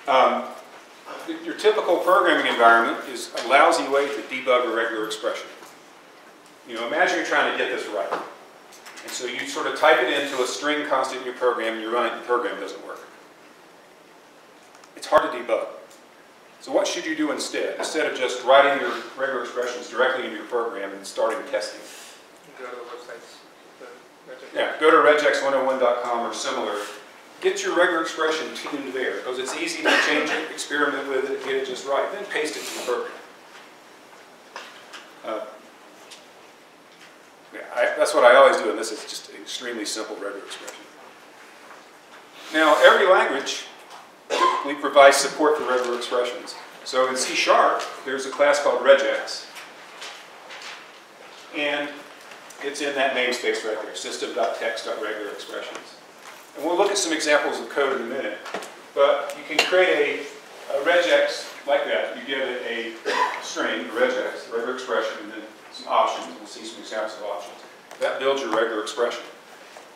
Your typical programming environment is a lousy way to debug a regular expression. You know, imagine you're trying to get this right. And so you sort of type it into a string constant in your program, and you run it, and the program doesn't work. It's hard to debug. So what should you do instead? Instead of just writing your regular expressions directly into your program and starting testing. Go to the websites. Yeah, go to regex101.com or similar. Get your regular expression tuned there, because it's easy to change it, experiment with it, get it just right, then paste it to the program. That's what I always do, and this is just an extremely simple regular expression. Now, every language typically provides support for regular expressions. So in C#, there's a class called Regex, and it's in that namespace right there, system.text.regularExpressions. And we'll look at some examples of code in a minute, but you can create a regex like that. You give it a string, a regex, a regular expression, and then some options. We'll see some examples of options. That builds your regular expression.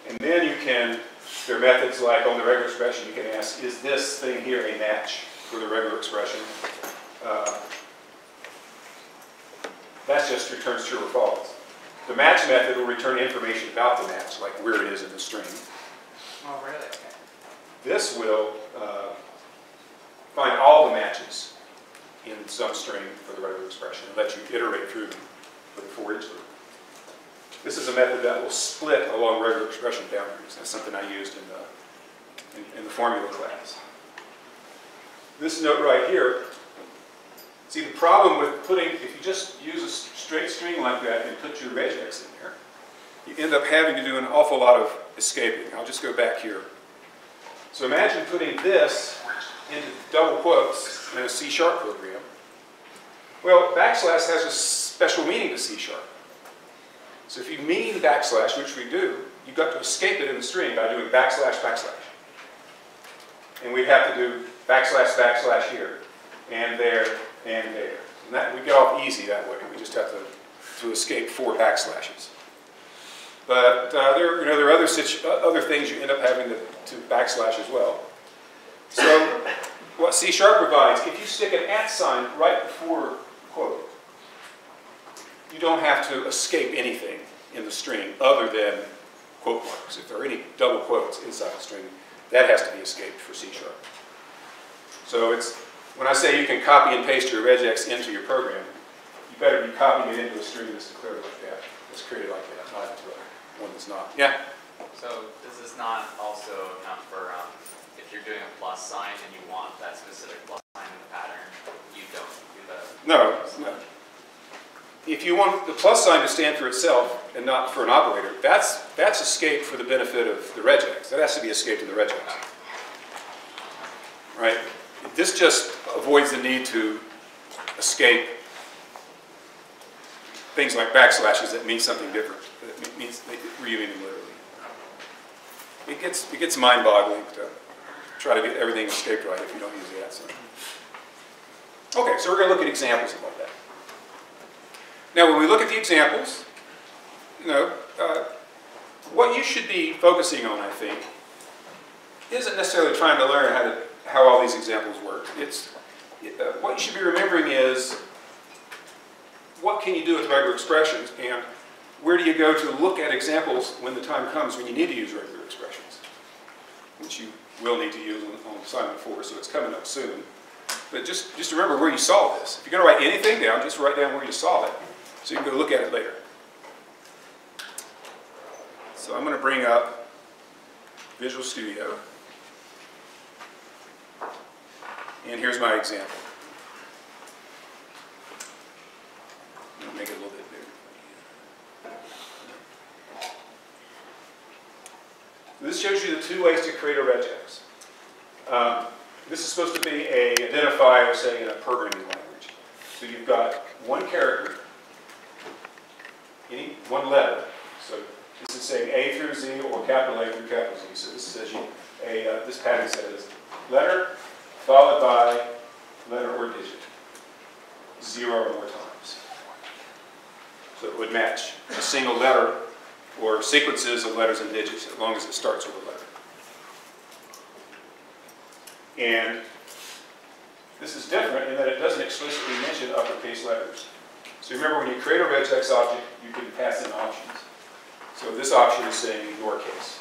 And then you can, there are methods like on the regular expression, you can ask, is this thing here a match for the regular expression? That just returns true or false. The match method will return information about the match, like where it is in the string. Oh, really? Okay. This will find all the matches in some string for the regular expression and let you iterate through them with a for each loop. This is a method that will split along regular expression boundaries. That's something I used in the formula class. This note right here, see the problem with putting, if you just use a straight string like that and put your regex in there, you end up having to do an awful lot of escaping. I'll just go back here. So imagine putting this into double quotes in a C# program. Well, backslash has a special meaning to C#. So if you mean backslash, which we do, you've got to escape it in the string by doing backslash, backslash. And we'd have to do backslash, backslash here, and there, and there. And that, we get off easy that way. We just have to escape 4 backslashes. But there are other things you end up having to backslash as well. So what C# provides, if you stick an @ right before quote, you don't have to escape anything in the string other than quote marks. If there are any double quotes inside the string, that has to be escaped for C#. So it's, when I say you can copy and paste your regex into your program, you better be copying it into a string that's declared like that, that's created like that, not into one that's not. Yeah? So does this not also account for if you're doing a plus sign and you want that specific plus sign in the pattern, you don't do the... No. If you want the plus sign to stand for itself and not for an operator, that's escaped for the benefit of the regex. That has to be escaped in the regex. Right? This just avoids the need to escape things like backslashes that mean something different. That means you mean them literally. It gets mind-boggling to try to get everything escaped right if you don't use the @ sign. Okay, so we're going to look at examples of all that. Now, when we look at the examples, what you should be focusing on, I think, isn't necessarily trying to learn how all these examples work. What you should be remembering is what can you do with regular expressions, and where do you go to look at examples when the time comes when you need to use regular expressions, which you will need to use on assignment 4, so it's coming up soon. But just remember where you saw this. If you're going to write anything down, just write down where you saw it, so you can go look at it later. So I'm going to bring up Visual Studio. And here's my example. I'll make it a little bit bigger. This shows you the 2 ways to create a regex. This is supposed to be an identifier, say, in a programming language. So you've got one character, one letter. So this is saying A through Z or capital A through capital Z. So this says this pattern says letter followed by letter or digit 0 or more times. So it would match a single letter or sequences of letters and digits as long as it starts with a letter. And This is different in that it doesn't explicitly mention uppercase letters. So remember, when you create a regex object, you can pass in options. So this option is saying ignore case.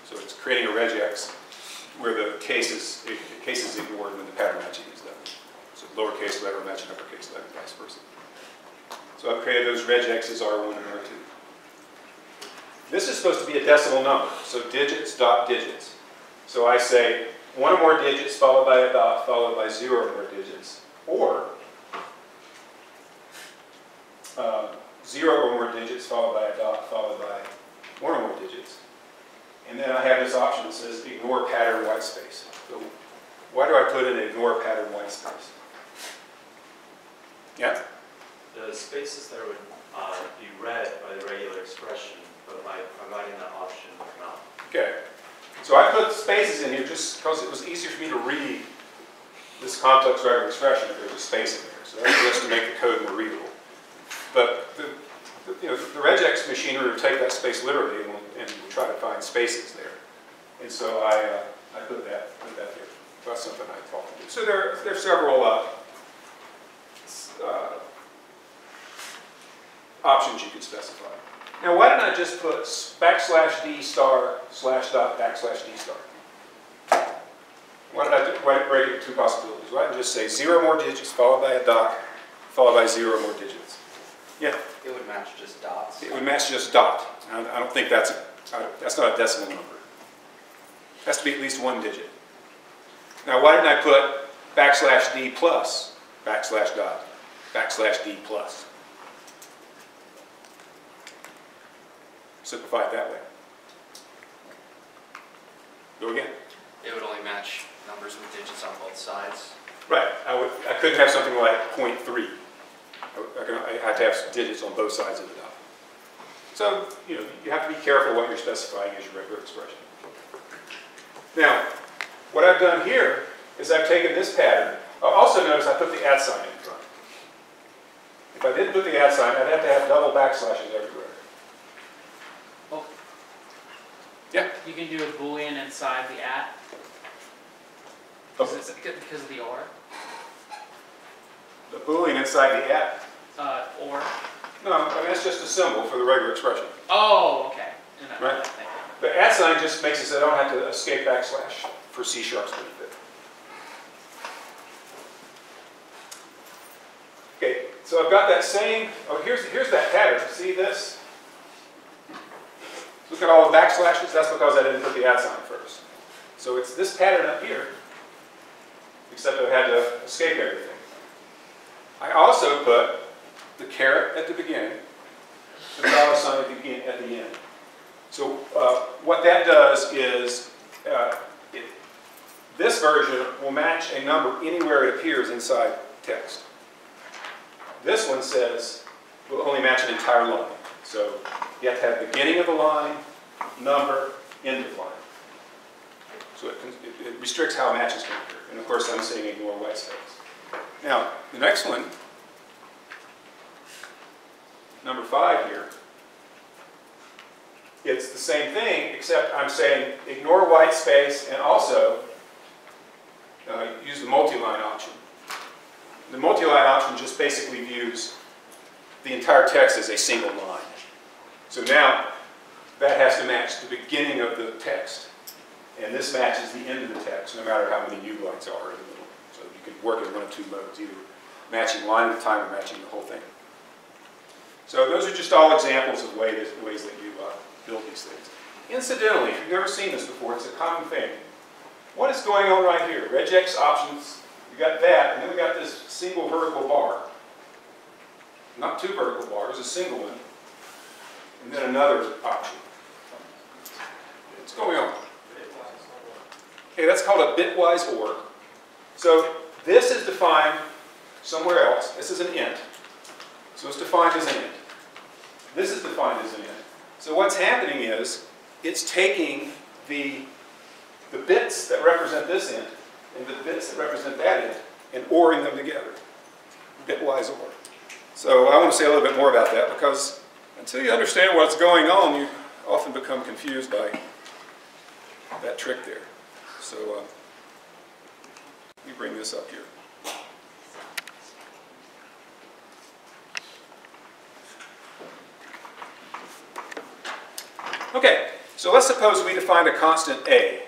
So it's creating a regex where the case is ignored when the pattern matching is done. So lowercase letter matching uppercase letter, vice versa. So I've created those regexes R1 and R2. This is supposed to be a decimal number, so digits, dot, digits. So I say one or more digits followed by a dot followed by 0 or more digits, or 0 or more digits followed by a dot followed by 1 or more digits. And then I have this option that says ignore pattern white space. So why do I put in ignore pattern white space? Yeah? The spaces there would be read by the regular expression, but by providing that option would not. Okay. So I put spaces in here just because it was easier for me to read this complex regular expression if there was a space in there. So that's just to make the code more readable. But the regex machinery would take that space literally and we'll try to find spaces there. And so I put that here. That's something I talked to. So there are several options you could specify. Now, why didn't I just put \d star / dot \d star? Why did I break it into two possibilities? Why didn't I just say 0 more digits followed by a dot followed by 0 more digits? Yeah? It would match just dots. It would match just dot. I don't think that's not a decimal number. It has to be at least one digit. Now, why didn't I put \d plus \dot \d plus? Simplify it that way. Go again. It would only match numbers with digits on both sides. Right. I couldn't have something like 0.3. I have to have digits on both sides of the dot. So, you have to be careful what you're specifying as your regular expression. Now, what I've done here is I've taken this pattern. Also notice I put the @ sign in front. If I didn't put the @ sign, I'd have to have double backslashes everywhere. Well, Yeah. you can do a Boolean inside the @ because of the or. The Boolean inside the @ Or. No, I mean, that's just a symbol for the regular expression. Oh, okay. Right. The @ sign just makes it so I don't have to escape backslash for C#'s benefit. Okay, so I've got that same, here's that pattern. See this? Look at all the backslashes. That's because I didn't put the @ sign first. So it's this pattern up here, except I had to escape everything. I also put the caret at the beginning, the $sign at the end. So what that does is this version will match a number anywhere it appears inside text. This one says will only match an entire line. So you have to have beginning of the line, number, end of line. So it restricts how matches can occur. And of course, I'm saying ignore white space. Now, the next one, number 5 here, it's the same thing, except I'm saying ignore white space and also use the multi-line option. The multi-line option just basically views the entire text as a single line. So now that has to match the beginning of the text. And this matches the end of the text, no matter how many U lines are in the middle. So you could work in one of two modes, either matching line at a time or matching the whole thing. So those are just all examples of ways that you build these things. Incidentally, if you've never seen this before, it's a common thing. What is going on right here? Regex options, we got that, and then we got this single vertical bar. Not two vertical bars, a single one, and then another option. What's going on? Okay, that's called a bitwise OR. So this is defined somewhere else. This is an int. So it's defined as an int. This is defined as an int. So what's happening is it's taking the bits that represent this int and the bits that represent that int and ORing them together. Bitwise OR. So I want to say a little bit more about that because until you understand what's going on, you often become confused by that trick there. So let me bring this up here. Okay, so let's suppose we defined a constant a,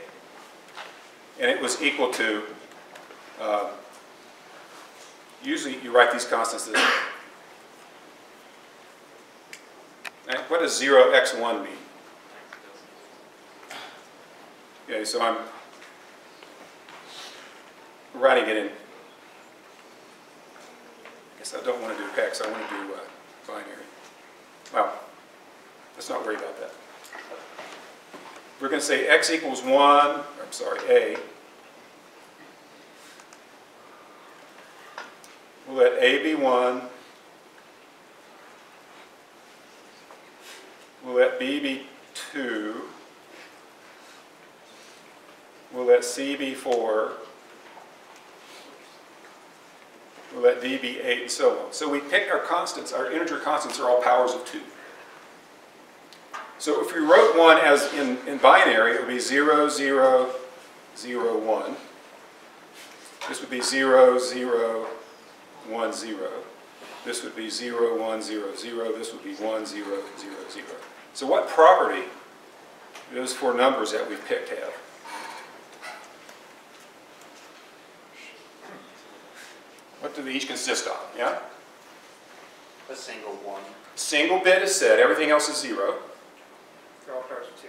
and it was equal to, usually you write these constants this way. Right? What does 0x1 mean? Okay, so I'm writing it in. I guess I don't want to do hex, I want to do binary. Well, let's not worry about that. We're going to say x equals 1, I'm sorry, a. We'll let a be 1. We'll let b be 2. We'll let c be 4. We'll let d be 8, and so on. So we pick our constants, our integer constants are all powers of 2. So if we wrote 1 as in binary, it would be 0, 0, 0, 1. This would be 0, 0, 1, 0. This would be 0, 1, 0, 0. This would be 1, 0, 0, 0. So what property do those four numbers that we've picked have? What do they each consist of? Yeah? A single one. Single bit is set, everything else is 0. They're all powers of 2.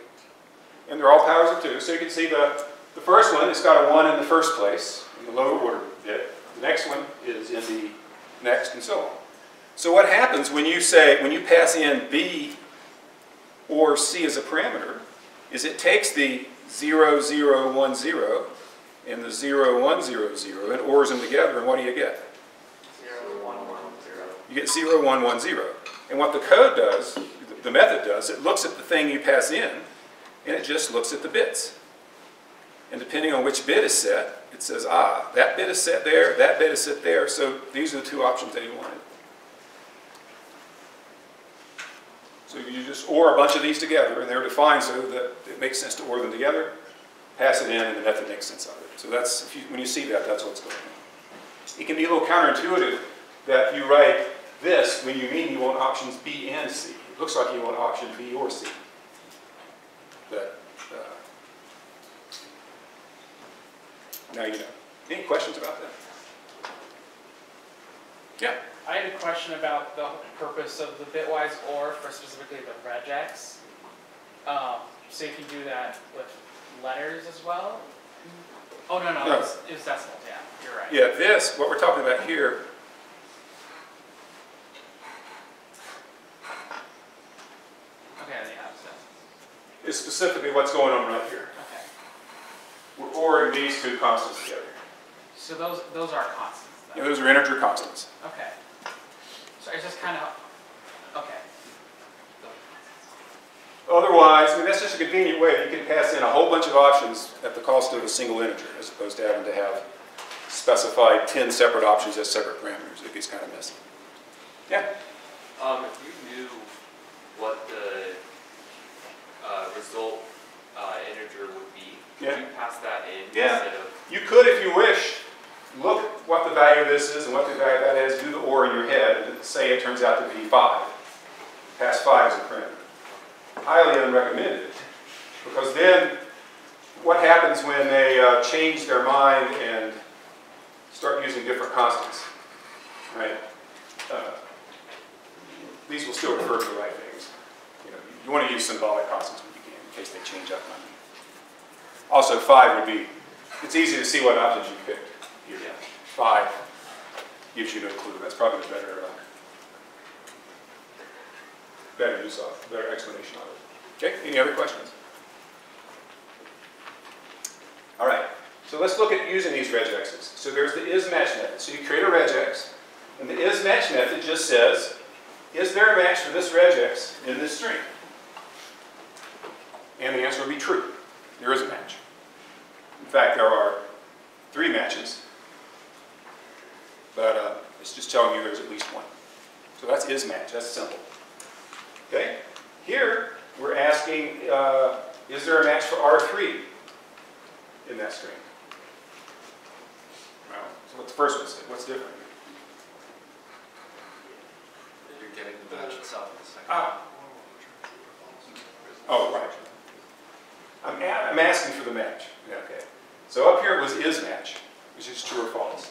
And they're all powers of 2. So you can see the first one, it's got a 1 in the first place, in the lower order bit. The next one is in the next, and so on. So what happens when you pass in b or c as a parameter, is it takes the 0, 0, 1, 0 and the 0, 1, 0, 0 and ORs them together, and what do you get? 0, 1, 1, 0. You get 0, 1, 1, 0. And what the code does, the method does, it looks at the thing you pass in, and it just looks at the bits. And depending on which bit is set, it says, ah, that bit is set there, that bit is set there, so these are the two options that you wanted. So you just OR a bunch of these together, and they're defined so that it makes sense to OR them together, pass it in, and the method makes sense of it. So that's, when you see that, that's what's going on. It can be a little counterintuitive that you write this when you mean you want options B and C. It looks like you want option B or C. But now you know. Any questions about that? Yeah. I had a question about the purpose of the bitwise OR for specifically the regex. So you can do that with letters as well? Oh, no, No. it was decimals, yeah, you're right. Yeah, this, what we're talking about here, Okay, yeah, it's decimals. is specifically what's going on right here. Okay. We're ORing these two constants together. So those are constants And then? those are integer constants. Okay. So it's just kind of, okay. Otherwise, I mean, that's just a convenient way. You can pass in a whole bunch of options at the cost of a single integer, as opposed to having to have specified 10 separate options as separate parameters. It gets kind of messy. Yeah? If you knew what the result integer would be, could Yeah. you pass that in Yeah. instead of... You could, if you wish, look what the value of this is and what the value of that is, do the OR in your head, and say it turns out to be 5. Pass 5 as a parameter. Highly unrecommended, because then what happens when they change their mind and start using different constants, right? These will still refer to the right things. You want to use symbolic constants when you can, in case they change up on you. Also, 5 would be, it's easy to see what options you picked here. 5 gives you no clue. That's probably the better use of, better explanation of it. Okay, any other questions? All right, so let's look at using these regexes. So there's the isMatch method. So you create a regex, and the isMatch method just says, is there a match for this regex in this string? And the answer would be true. There is a match. In fact, there are 3 matches, but it's just telling you there's at least one. So that's isMatch, that's simple. Okay, here we're asking, is there a match for R3 in that string? Well, so what's the first one say? What's different? You're getting the match itself in the second. Ah. Oh, right. asking for the match. Yeah, okay. So up here it was is match, which is true or false.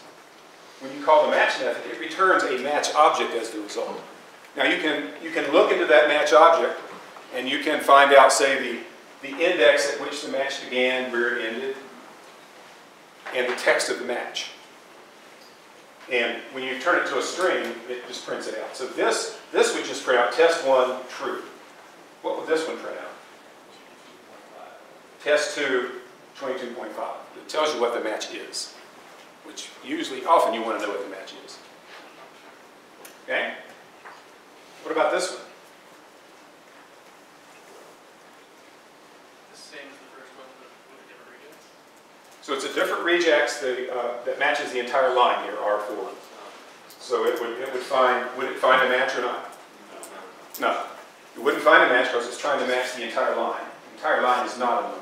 When you call the match method, it returns a match object as the result. Now you can look into that match object, and you can find out, say, the index at which the match began, where it ended, and the text of the match. And when you turn it to a string, it just prints it out. So this would just print out test 1, true. What would this one print out? Test 2, 22.5. It tells you what the match is, which often you want to know what the match is. Okay? What about this one? The same as the first one, but with a different regex. So it's a different regex that matches the entire line here, R4. So would it find a match or not? No. It wouldn't find a match because it's trying to match the entire line. The entire line is not a number.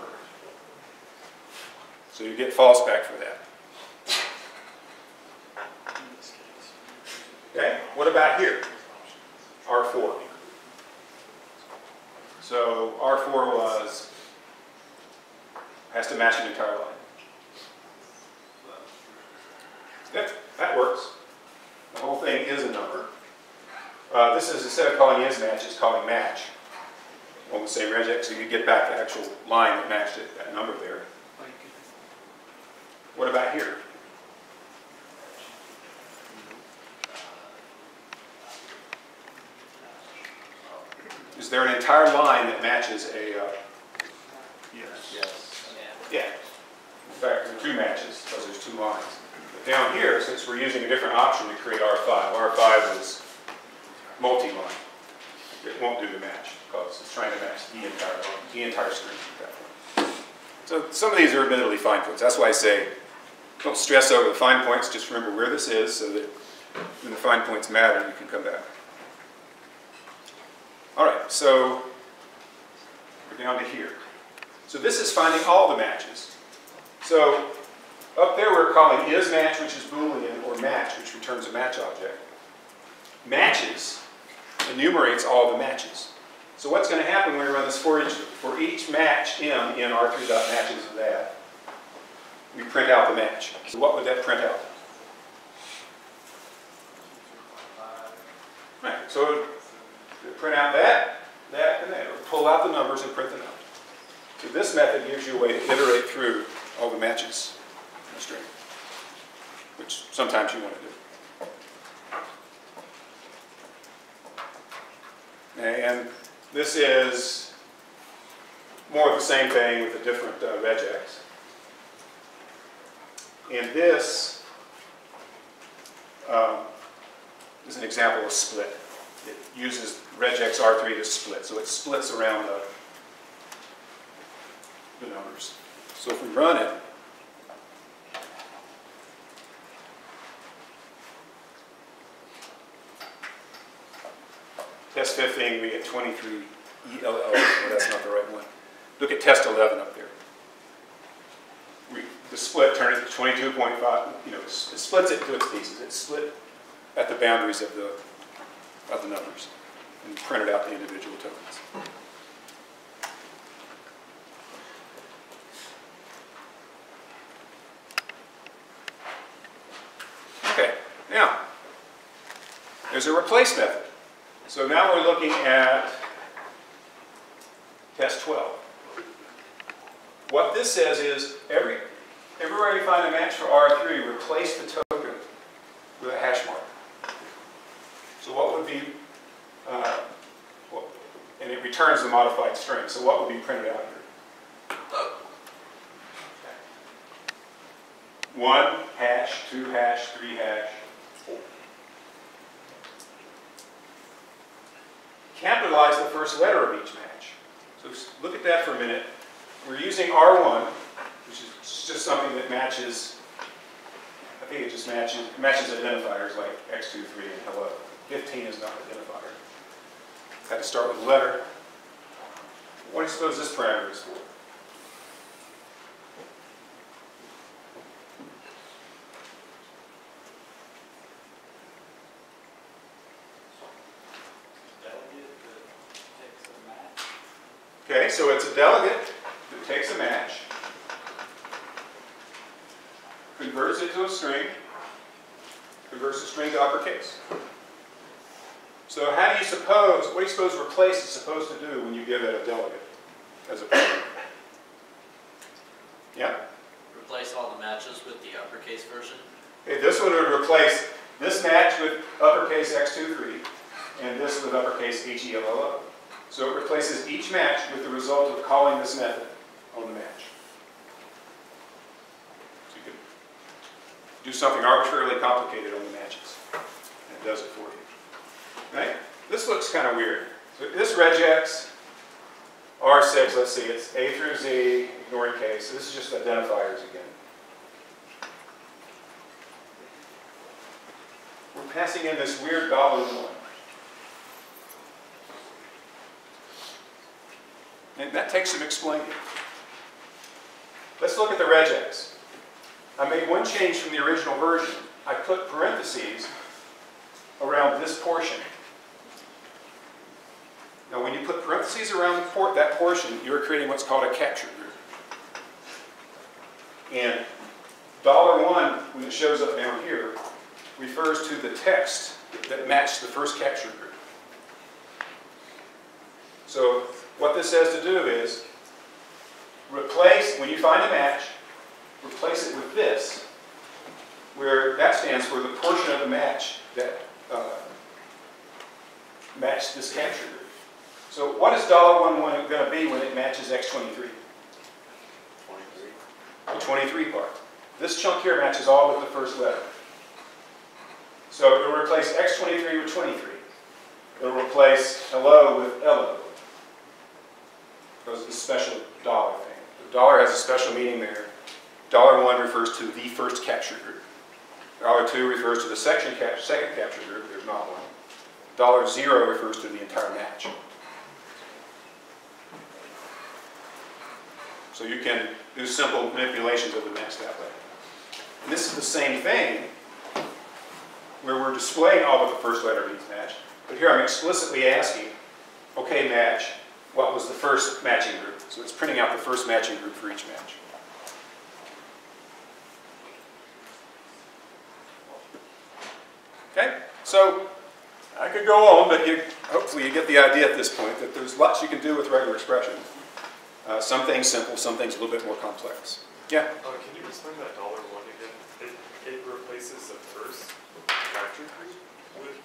So you get false back for that. Okay, what about here? R4. So R4 has to match the entire line. Yep, that works. The whole thing is a number. This is, instead of calling is match, it's calling match on the same regex, so you get back the actual line that matched it, that number there. What about here? Is there an entire line that matches a... Yes. Yeah. In fact, there are two matches because there's two lines. But down here, since we're using a different option to create R5, R5 is multi-line. It won't do the match because it's trying to match the entire string at that point. So some of these are admittedly fine points. That's why I say don't stress over the fine points. Just remember where this is so that when the fine points matter, you can come back. All right, so we're down to here. So this is finding all the matches. So up there we're calling is match, which is Boolean, or match, which returns a match object. Matches enumerates all the matches. So what's going to happen when we run this for each match M in R3.matches of that, we print out the match. So what would that print out? Right, so it would print out that, and that. It would pull out the numbers and print them out. So this method gives you a way to iterate through all the matches in a string, which sometimes you want to do. And this is more of the same thing with a different regex. And this is an example of split. It uses regex R3 to split, so it splits around the numbers. So if we run it, test 15, we get 23 ELL. Oh, that's not the right one. Look at test 11 up there. The split turned it to 22.5. You know, it splits it into its pieces. It's split at the boundaries of the numbers and printed out the individual tokens. Okay, now there's a replace method. So now we're looking at test 12. What this says is everywhere you find a match for R3, replace the token with a hash mark. So what would be, and it returns the modified string. So what would be printed out here? 1 hash, 2 hash, 3 hash. Capitalize the first letter of each match. So look at that for a minute. We're using R1, which is just something that matches, I think it just matches identifiers like X2, 3, and hello. 15 is not an identifier. Had to start with a letter. What do you suppose this parameter is for? Okay, so it's a delegate that takes a match, converts it to a string, converts the string to uppercase. So how do you suppose, what do you suppose replace is supposed to do when you give it a delegate as a parameter? Yeah? Replace all the matches with the uppercase version. Okay, this one would replace this match with uppercase X23 and this with uppercase HELLO. So it replaces each match with the result of calling this method on the match. So you can do something arbitrarily complicated on the matches, and it does it for you. Right? This looks kind of weird. So this regex R6, let's see, it's A through Z, ignoring K. So this is just identifiers again. We're passing in this weird $1. And that takes some explaining. Let's look at the regex. I made one change from the original version. I put parentheses around this portion. Now when you put parentheses around that portion, you're creating what's called a capture group. And $1, when it shows up down here, refers to the text that matched the first capture group. So what this says to do is replace, when you find a match, replace it with this, where that stands for the portion of the match that matched this capture group. So what is $11 going to be when it matches X23? 23. The 23 part. This chunk here matches all but the first letter. So it will replace X23 with 23. It will replace hello with LO. Because of the special dollar thing. The dollar has a special meaning there. $1 refers to the first capture group. $2 refers to the second capture group. There's not one. $0 refers to the entire match. So you can do simple manipulations of the match that way. And this is the same thing where we're displaying all but the first letter of each match. But here I'm explicitly asking, okay, match, what was the first matching group? So it's printing out the first matching group for each match. Okay, so I could go on, but hopefully you get the idea at this point that there's lots you can do with regular expression. Some things simple, some things a little bit more complex. Yeah? Can you explain that $1 again? It replaces the first capture group with...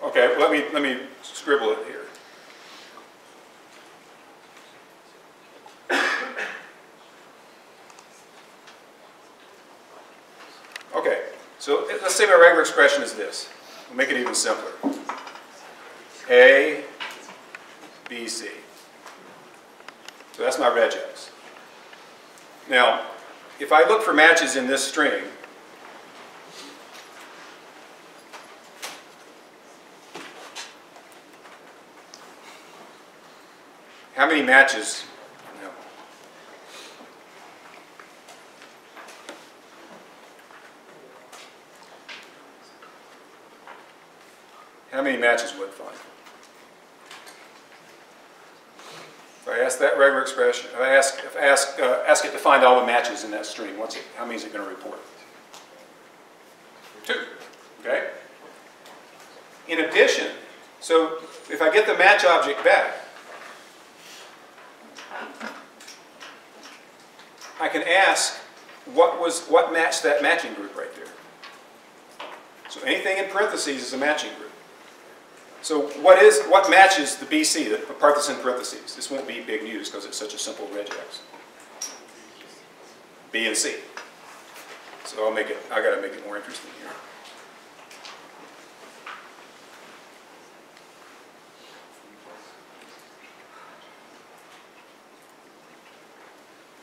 Okay, let me scribble it here. Okay, so let's say my regular expression is this. We'll make it even simpler. A, B, C. So that's my regex. Now, if I look for matches in this string, how many matches? No. How many matches would it find? If I ask that regular expression, if I ask it to find all the matches in that string, how many is it going to report? 2. Okay? In addition, so if I get the match object back, I can ask what matched that matching group right there. So anything in parentheses is a matching group. So what matches the BC, the part that's in parentheses? This won't be big news because it's such a simple regex. B and C. So I got to make it more interesting here.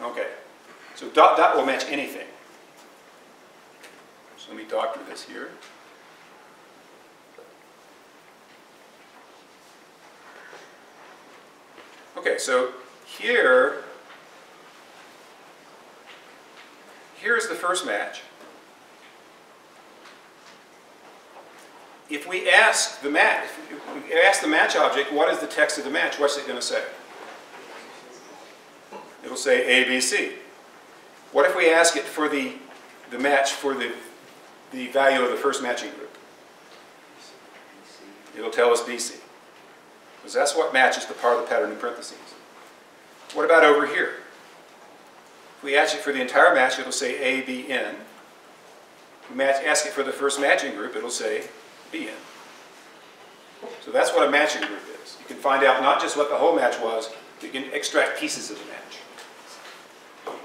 Okay. So dot will match anything. So let me doctor this here. Okay, so here's the first match. If we ask the match object, what is the text of the match, what's it going to say? it'll say A, B, C. What if we ask it for the match for the value of the first matching group? It'll tell us BC. Because that's what matches the part of the pattern in parentheses. What about over here? If we ask it for the entire match, it'll say A, B, N. If we ask it for the first matching group, it'll say BN. So that's what a matching group is. You can find out not just what the whole match was, but you can extract pieces of the match.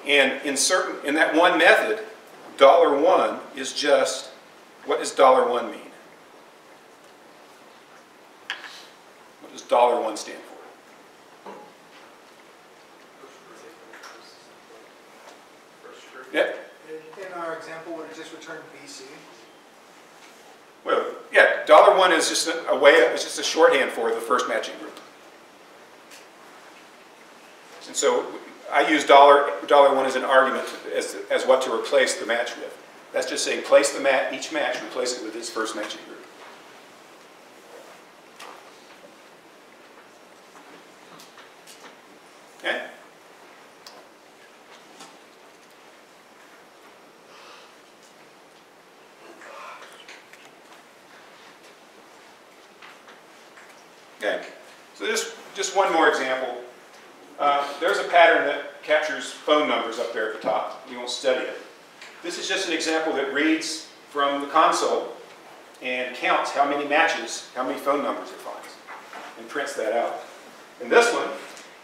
And in that one method, $1 is just, what does $1 mean? What does $1 stand for? Yep. In our example, would it just return BC? Well, yeah, $1 is just a way, it's just a shorthand for the first matching group. And so I use $1 as an argument as what to replace the match with. That's just saying place each match, replace it with its first matching group. Okay? Okay, so just one more example. There's a pattern that captures phone numbers up there at the top. We won't study it. This is just an example that reads from the console and counts how many matches, how many phone numbers it finds, and prints that out. And this one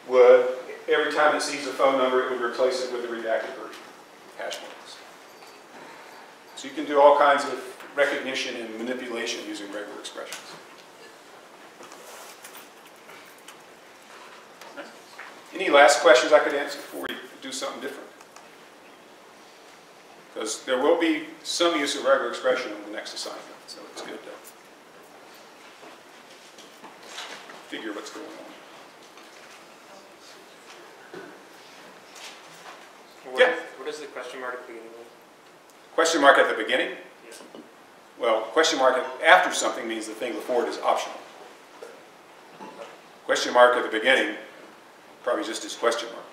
would, every time it sees a phone number, it would replace it with the redacted version, hash marks. So you can do all kinds of recognition and manipulation using regular expressions. Any last questions I could answer before we do something different? Because there will be some use of regular expression in the next assignment, so it's good to figure what's going on. Yeah? What is the question mark at the beginning? Question mark at the beginning? Yeah. Well, question mark after something means the thing before it is optional. Question mark at the beginning probably just is question mark.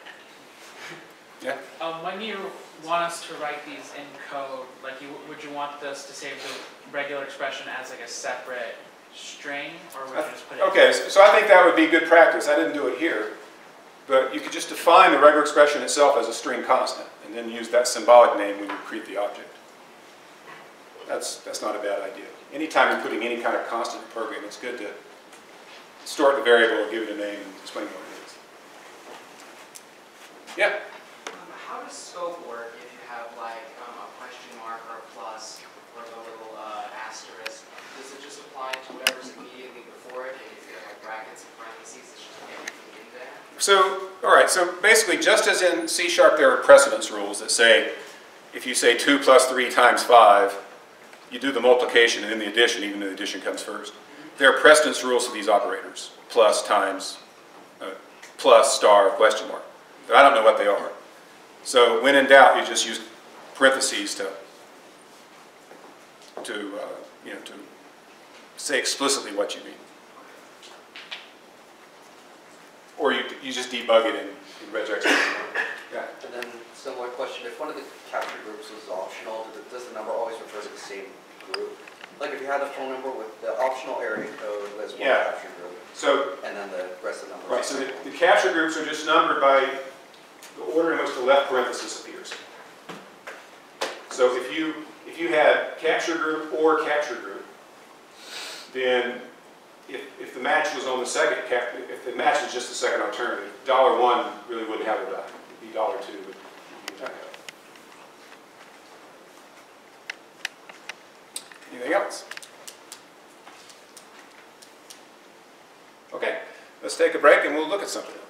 Yeah? When you want us to write these in code, like would you want us to save the regular expression as like a separate string, or would you just put it? Okay, so I think that would be good practice. I didn't do it here, but you could just define the regular expression itself as a string constant, and then use that symbolic name when you create the object. That's not a bad idea. Anytime you're putting any kind of constant in a program, it's good to store the variable, give it a name, and explain what it is. Yeah? How does scope work if you have like a question mark or a plus or the little asterisk? Does it just apply to whatever's immediately before it? And if you have like brackets and parentheses, it's just everything in there? So, all right, so basically just as in C# there are precedence rules that say if you say 2 plus 3 times 5, you do the multiplication and then the addition, even though the addition comes first. There are precedence rules for these operators, plus, times, plus, star, question mark. But I don't know what they are. So when in doubt, you just use parentheses to say explicitly what you mean. Or you just debug it in Regex. Yeah. And then similar question, if one of the capture groups was optional, does the number always refer to the same group? Like if you had a phone number with the optional area code as one capture group, So, and then the rest of the numbers. right, so the capture groups are just numbered by the order in which the left parenthesis appears. So if you had capture group or capture group, then if the match was on the second if the match was just the second alternative, $1 really wouldn't have a value. It'd be $2 would be the value. Anything else? Okay, let's take a break and we'll look at something else.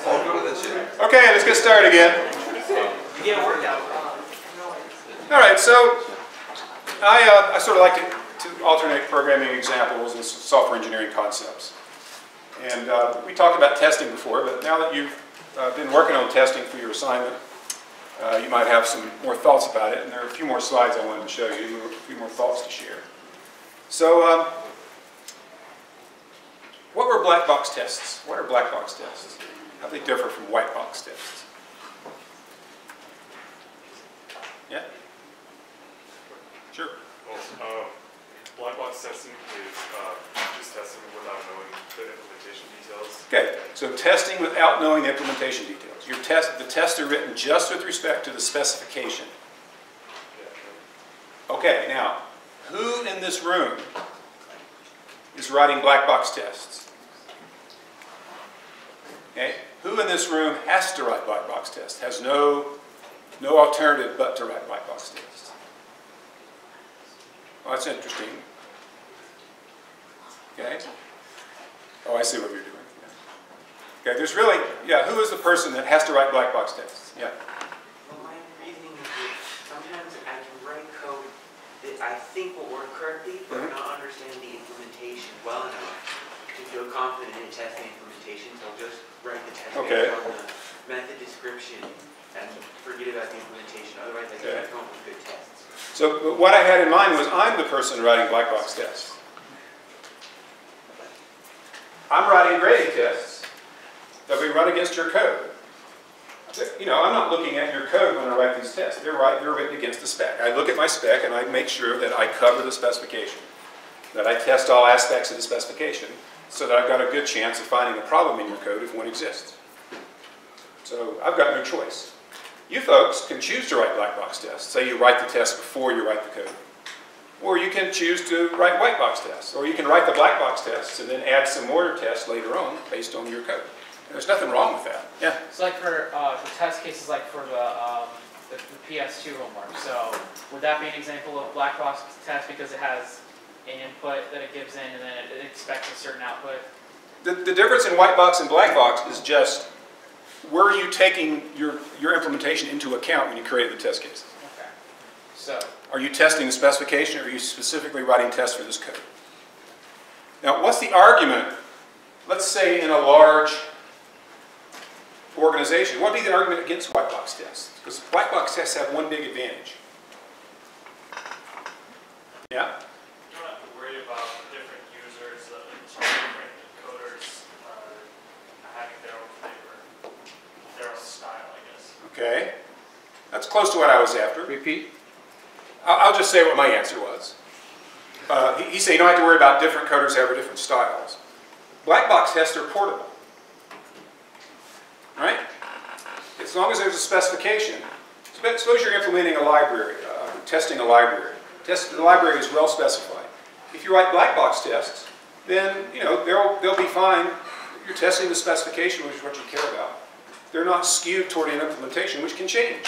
I'll go to the gym. Okay, let's get started again. You get a workout. All right, so I sort of like to alternate programming examples and software engineering concepts. And we talked about testing before, but now that you've been working on testing for your assignment, you might have some more thoughts about it. And there are a few more slides I wanted to show you, a few more thoughts to share. So what were black box tests? What are black box tests? How do they differ from white box tests? Yeah? Sure. Well, black box testing is just testing without knowing the implementation details. Okay, so testing without knowing the implementation details. The tests are written just with respect to the specification. Okay, now, who in this room is writing black box tests? Okay, who in this room has to write black box tests? Has no alternative but to write black box tests? Well, that's interesting. Okay. Oh, I see what you're doing. Yeah. Okay, there's really, who is the person that has to write black box tests? Yeah. Well, my reasoning is that sometimes I can write code that I think will work correctly, but not understand the implementation well enough to feel confident in testing implementation. So I'll just write the test based on the method description and forget about the implementation. Otherwise, I can't come up with good tests. So what I had in mind was I'm the person writing black box tests. I'm writing grading tests that we run against your code. You know, I'm not looking at your code when I write these tests. They're written against the spec. I look at my spec and I make sure that I cover the specification, that I test all aspects of the specification, so that I've got a good chance of finding a problem in your code if one exists. So I've got no choice. You folks can choose to write black box tests. Say you write the test before you write the code. Or you can choose to write white box tests. Or you can write the black box tests and then add some more tests later on based on your code. And there's nothing wrong with that. Yeah? So like for test cases like for the PS2 homework, so would that be an example of black box test because it has an input that it gives in and then it expects a certain output? The difference in white box and black box is just, were you taking your implementation into account when you created the test cases? Okay. So are you testing the specification, or are you specifically writing tests for this code? Now, what's the argument, let's say in a large organization, what would be the argument against white box tests? Because white box tests have one big advantage. Yeah? You don't have to worry about different users, different coders having their own flavor, their own style, I guess. Okay. That's close to what I was after. repeat. I'll just say what my answer was. He said you don't have to worry about different coders having different styles. Black box tests are portable. Right? As long as there's a specification. Suppose you're implementing a library, testing a library. The library is well specified. If you write black box tests, then they'll be fine. You're testing the specification, which is what you care about. They're not skewed toward an implementation, which can change.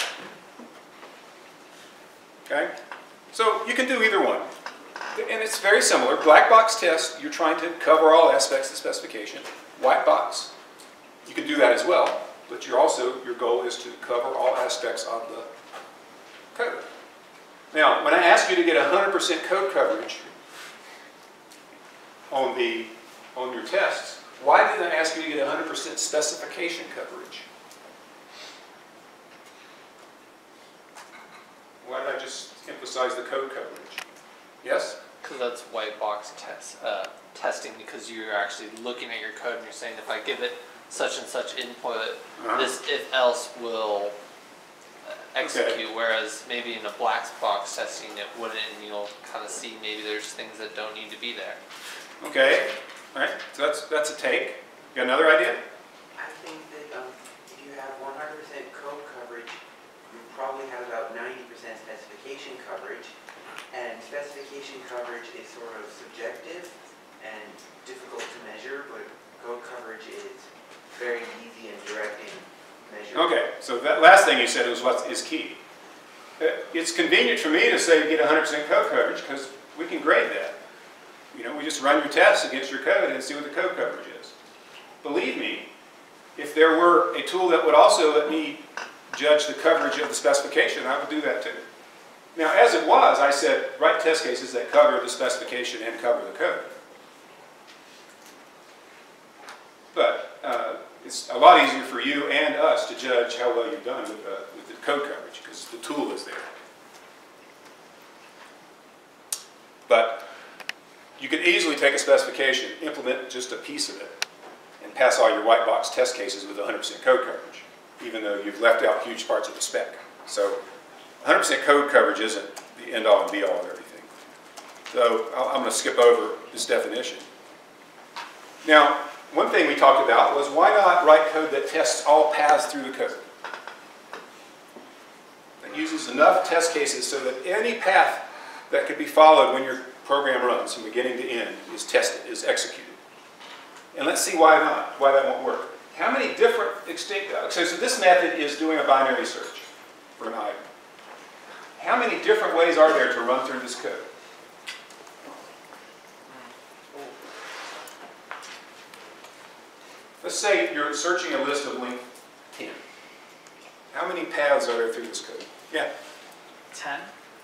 Okay? So you can do either one. And it's very similar. Black box test, you're trying to cover all aspects of the specification. White box, you can do that as well, but your goal is to cover all aspects of the code. Now, when I ask you to get 100% code coverage on your tests, why didn't I ask you to get 100% specification coverage? Why did I just emphasize the code coverage? Yes? Because that's white box testing, because you're actually looking at your code and you're saying, if I give it such and such input, this if else will execute. Whereas maybe in a black box testing it wouldn't, and you'll kind of see maybe there's things that don't need to be there. Okay. All right. So that's a take. You got another idea? I think that if you have 100% code coverage, you probably have about 90% specification coverage. And specification coverage is sort of subjective and difficult to measure, but code coverage is very easy and direct in measuring. Okay, so that last thing you said was what is key. It's convenient for me to say you get 100% code coverage because we can grade that. We just run your tests against your code and see what the code coverage is. Believe me, If there were a tool that would also let me judge the coverage of the specification, I would do that too. Now, as it was, I said, write test cases that cover the specification and cover the code. But it's a lot easier for you and us to judge how well you've done with the code coverage, because the tool is there. But you could easily take a specification, implement just a piece of it, and pass all your white box test cases with 100% code coverage, even though you've left out huge parts of the spec. So 100% code coverage isn't the end-all and be-all of everything. So I'm going to skip over this definition. Now, one thing we talked about was why not write code that tests all paths through the code? That uses enough test cases so that any path that could be followed when your program runs from beginning to end is tested, is executed. And let's see why not, why that won't work. How many different so this method is doing a binary search for an item. How many different ways are there to run through this code? Let's say you're searching a list of length 10. How many paths are there through this code? Yeah? 10.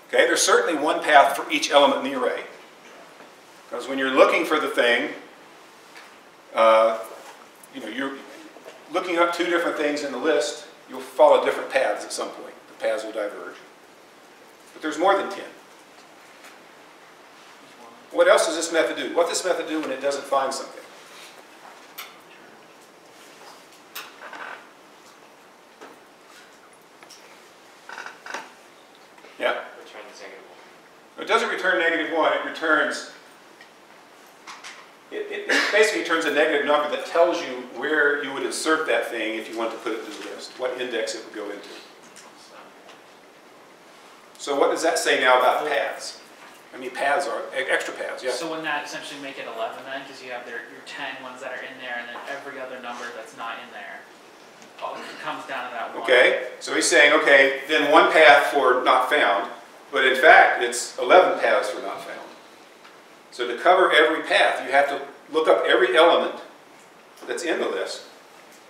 Okay, there's certainly one path for each element in the array. Because when you're looking for the thing, you're looking up two different things in the list, you'll follow different paths at some point. The paths will diverge. But there's more than 10. What else does this method do? What does this method do when it doesn't find something? Yeah? Returns -1. It doesn't return -1, it returns, it basically returns a negative number that tells you where you would insert that thing if you want to put it in the list, what index it would go into. So what does that say now about paths? I mean, paths are extra paths, yeah. So wouldn't that essentially make it 11 then? Because you have your 10 ones that are in there, and then every other number that's not in there comes down to that one. Okay, so he's saying, okay, then one path for not found, but in fact, it's 11 paths for not found. So to cover every path, you have to look up every element that's in the list,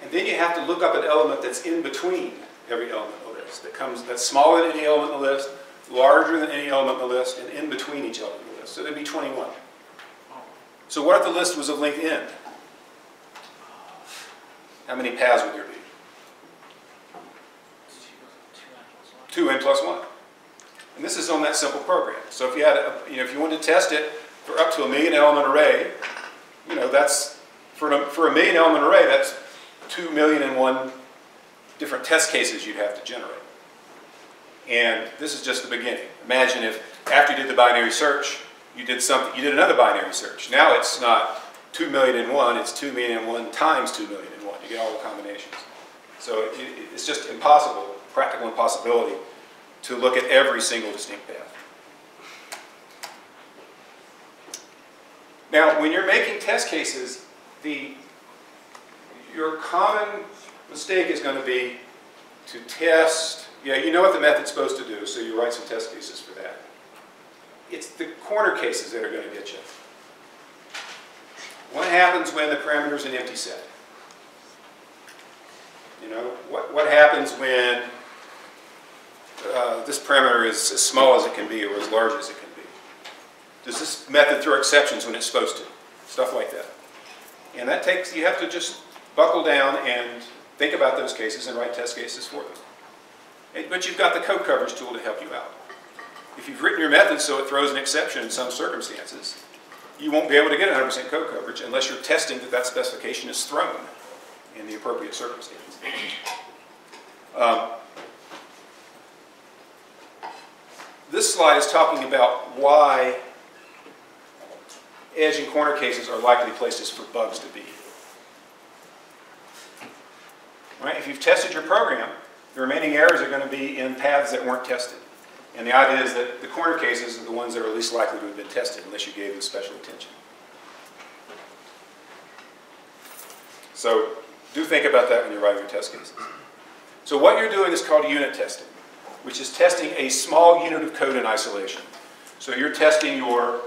and then you have to look up an element that's in between every element in the list, that's smaller than any element in the list, larger than any element in the list, and in between each element in the list. So there'd be 21. So what if the list was of length n? How many paths would there be? 2n plus 1. And this is on that simple program. So if you had, if you wanted to test it for up to a 1,000,000 element array, that's for a 1,000,000 element array, that's 2,000,001 different test cases you'd have to generate. And this is just the beginning. Imagine if after you did the binary search, you did another binary search. Now it's not 2,000,001, it's 2,000,001 times 2,000,001. You get all the combinations. So it's just impossible, practical impossibility, to look at every single distinct path. Now, when you're making test cases, your common mistake is going to be to test. Yeah, you know what the method's supposed to do, so you write some test cases for that. It's the corner cases that are going to get you. What happens when the parameter is an empty set? What happens when this parameter is as small as it can be or as large as it can be? Does this method throw exceptions when it's supposed to? Stuff like that. And you have to just buckle down and think about those cases and write test cases for them. But you've got the code coverage tool to help you out. If you've written your method so it throws an exception in some circumstances, you won't be able to get 100% code coverage unless you're testing that specification is thrown in the appropriate circumstance. This slide is talking about why edge and corner cases are likely places for bugs to be. Right? If you've tested your program, the remaining errors are going to be in paths that weren't tested. And the idea is that the corner cases are the ones that are least likely to have been tested unless you gave them special attention. So do think about that when you're writing your test cases. So what you're doing is called unit testing, which is testing a small unit of code in isolation. So you're testing your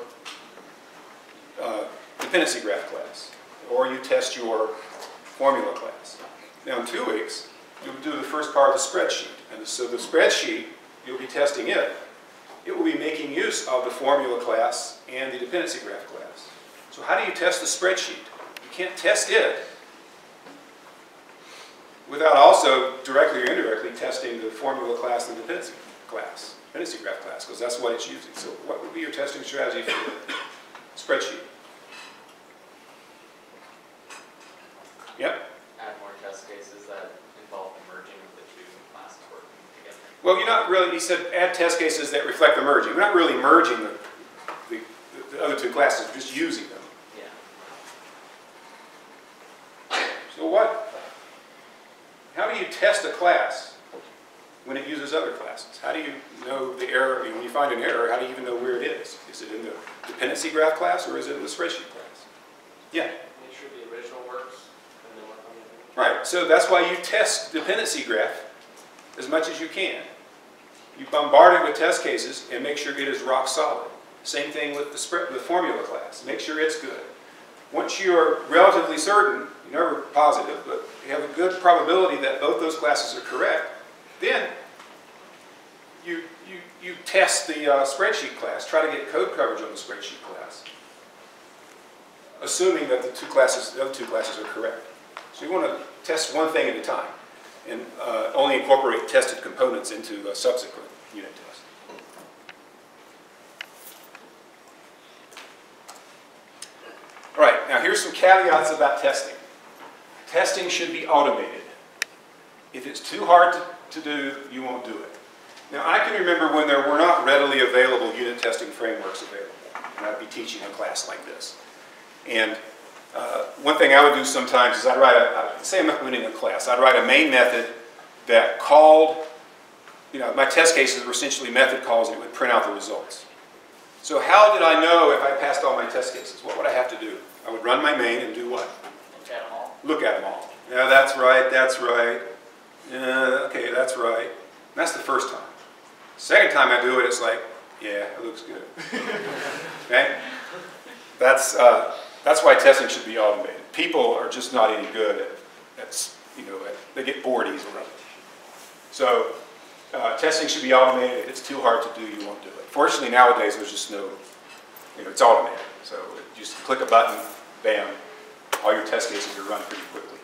dependency graph class, or you test your formula class. Now in 2 weeks, you'll do the first part of the spreadsheet. And so the spreadsheet, you'll be testing it. It will be making use of the formula class and the dependency graph class. So how do you test the spreadsheet? You can't test it without also directly or indirectly testing the formula class and the dependency graph class, because that's what it's using. So what would be your testing strategy for the spreadsheet? Yep. Add more test cases that involve the merging of the two classes working together. Well, you're not really, he said add test cases that reflect the merging. You're not really merging the other two classes, you're just using them. Yeah. So how do you test a class when it uses other classes? How do you know the error? When you find an error, how do you even know where it is? Is it in the dependency graph class or is it in the spreadsheet class? Yeah. Make sure the original works and then work on the other. Right, so that's why you test dependency graph as much as you can. You bombard it with test cases and make sure it is rock solid. Same thing with the formula class. Make sure it's good. Once you're relatively certain, you're never positive, but you have a good probability that both those classes are correct, then you test the spreadsheet class. Try to get code coverage on the spreadsheet class, assuming that the other two classes are correct. So you want to test one thing at a time and only incorporate tested components into a subsequent unit test. All right, now here's some caveats about testing. Testing should be automated. If it's too hard to do, you won't do it. Now I can remember when there were not readily available unit testing frameworks available, and I'd be teaching a class like this. And one thing I would do sometimes is I'd write say I'm implementing a class, I'd write a main method that called, my test cases were essentially method calls and it would print out the results. So how did I know if I passed all my test cases? What would I have to do? I would run my main and do what? Look at them all. Look at them all. Yeah, that's right, that's right. Okay, that's right. And that's the first time. Second time I do it, it's like, yeah, it looks good. Okay? That's why testing should be automated. People are just not any good at they get bored easily. So testing should be automated. If it's too hard to do, you won't do it. Fortunately, nowadays, there's just no, it's automated. So you just click a button, bam, all your test cases are run pretty quickly.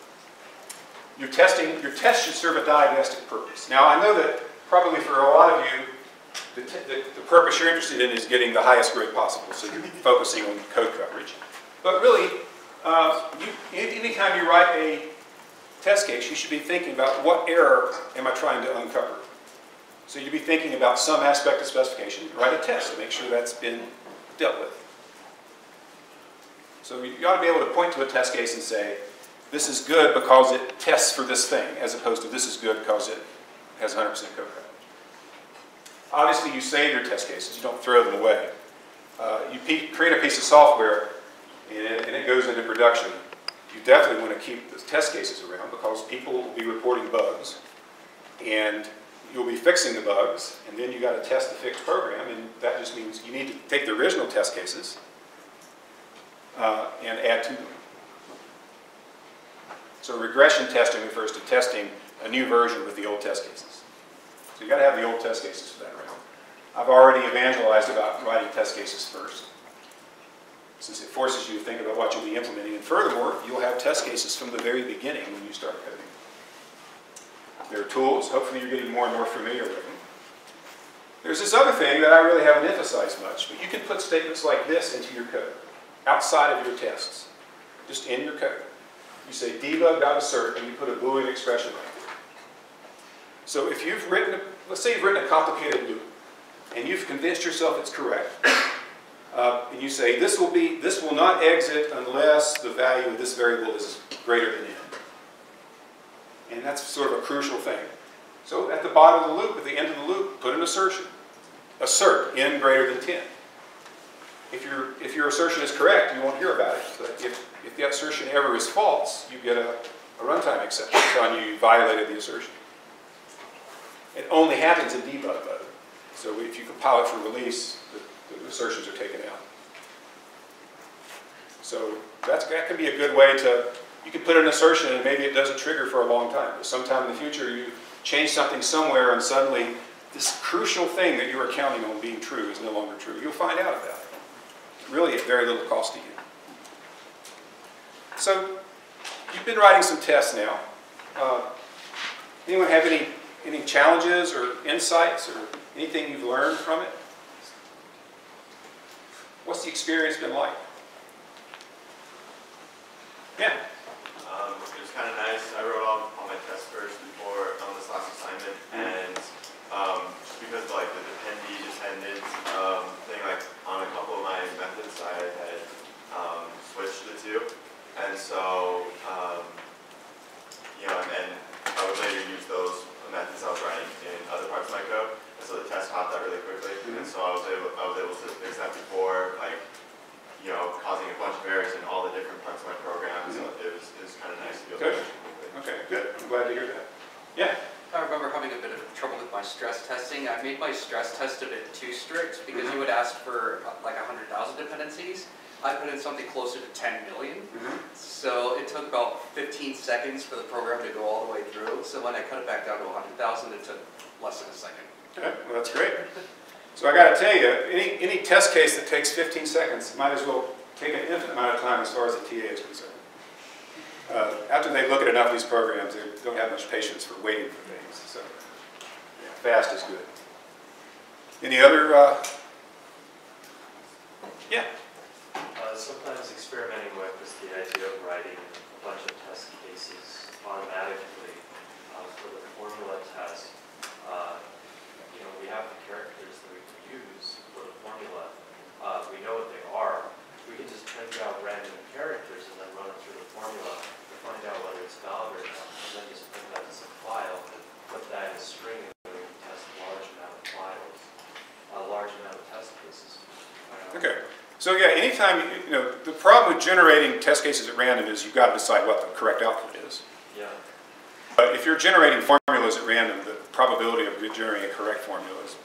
Your test should serve a diagnostic purpose. Now, I know that probably for a lot of you, the purpose you're interested in is getting the highest grade possible, so you're focusing on code coverage. But really, anytime you write a test case, you should be thinking about what error am I trying to uncover. So you'd be thinking about some aspect of specification, write a test to make sure that's been dealt with. So you ought to be able to point to a test case and say, this is good because it tests for this thing, as opposed to this is good because it has 100% code coverage. Obviously, you save your test cases. You don't throw them away. You create a piece of software and it goes into production. You definitely want to keep the test cases around because people will be reporting bugs and you'll be fixing the bugs, and then you got to test the fixed program, and that just means you need to take the original test cases and add to them. So regression testing refers to testing a new version with the old test cases. So you got to have the old test cases for that round. I've already evangelized about writing test cases first, since it forces you to think about what you'll be implementing, and furthermore, you'll have test cases from the very beginning when you start coding. There are tools. Hopefully you're getting more and more familiar with them. There's this other thing that I really haven't emphasized much, but you can put statements like this into your code, outside of your tests, just in your code. You say debug.assert, and you put a Boolean expression right there. So if you've written, let's say you've written a complicated loop, and you've convinced yourself it's correct, and you say this will not exit unless the value of this variable is greater than n. And that's sort of a crucial thing. So at the bottom of the loop, at the end of the loop, put an assertion. Assert n greater than 10. If your assertion is correct, you won't hear about it. But if the assertion ever is false, you get a runtime exception telling you violated the assertion. It only happens in debug mode. So if you compile it for release, the assertions are taken out. So that can be a good way to You can put an assertion and maybe it doesn't trigger for a long time. But sometime in the future, you change something somewhere and suddenly this crucial thing that you were counting on being true is no longer true. You'll find out about it. Really at very little cost to you. So you've been writing some tests now. Anyone have any challenges or insights or anything you've learned from it? What's the experience been like? Yeah. It was kind of nice. I wrote all my tests first before on this last assignment, and just because of, like, the dependent thing, like on a couple of my methods, I had switched the two, and so you know, and then I would later use those methods I was writing in other parts of my code, and so the test caught that really quickly, and so I was able to fix that before, like, you know, causing a bunch of errors in all the different parts of my program. So it was kind of nice to be able to. Okay, good. I'm glad to hear that. Yeah. I remember having a bit of trouble with my stress testing. I made my stress test a bit too strict because you would ask for like 100,000 dependencies. I put in something closer to 10 million. So it took about 15 seconds for the program to go all the way through. So when I cut it back down to 100,000, it took less than a second. Okay, well, that's great. So I got to tell you, any test case that takes 15 seconds might as well take an infinite amount of time as far as the TA is concerned. After they look at enough of these programs, they don't have much patience for waiting for things. So yeah, fast is good. Any other? Yeah. Sometimes experimenting with is the idea of writing a bunch of test cases automatically for the formula test. You know, we have the characters that we can use for the formula. We know what they are. We can just print out random characters and then run it through the formula to find out whether it's valid or not, and then just print that as a file and put that in a string, and then we can test a large amount of files, a large amount of test cases. Okay. So yeah, anytime, you know, the problem with generating test cases at random is you've got to decide what the correct output is. Yeah. But if you're generating formulas at random, the probability of generating a correct formula is,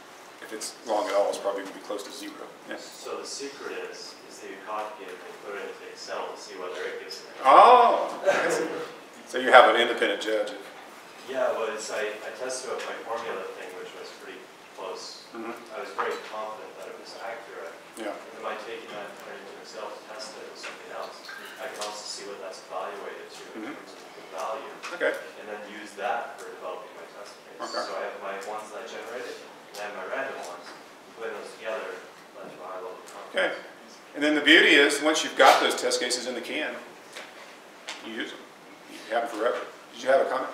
if it's wrong at all, is probably going to be close to zero. Yeah. So the secret is that you copy it and put it into Excel to see whether it gives an answer. Oh! So you have an independent judge. Yeah, well, I tested out my formula thing, which was pretty close. I was very confident that it was accurate. Yeah. And by taking that and putting it into Excel to test it with something else, I can also see what that's evaluated to in terms of the value. Okay. And then use that for developing my test case. Okay. So I have my ones that I generated, and I have my random ones. Putting those together, that's my high level confidence. Okay. And then the beauty is, once you've got those test cases in the can, you use them. You have them forever. Did you have a comment?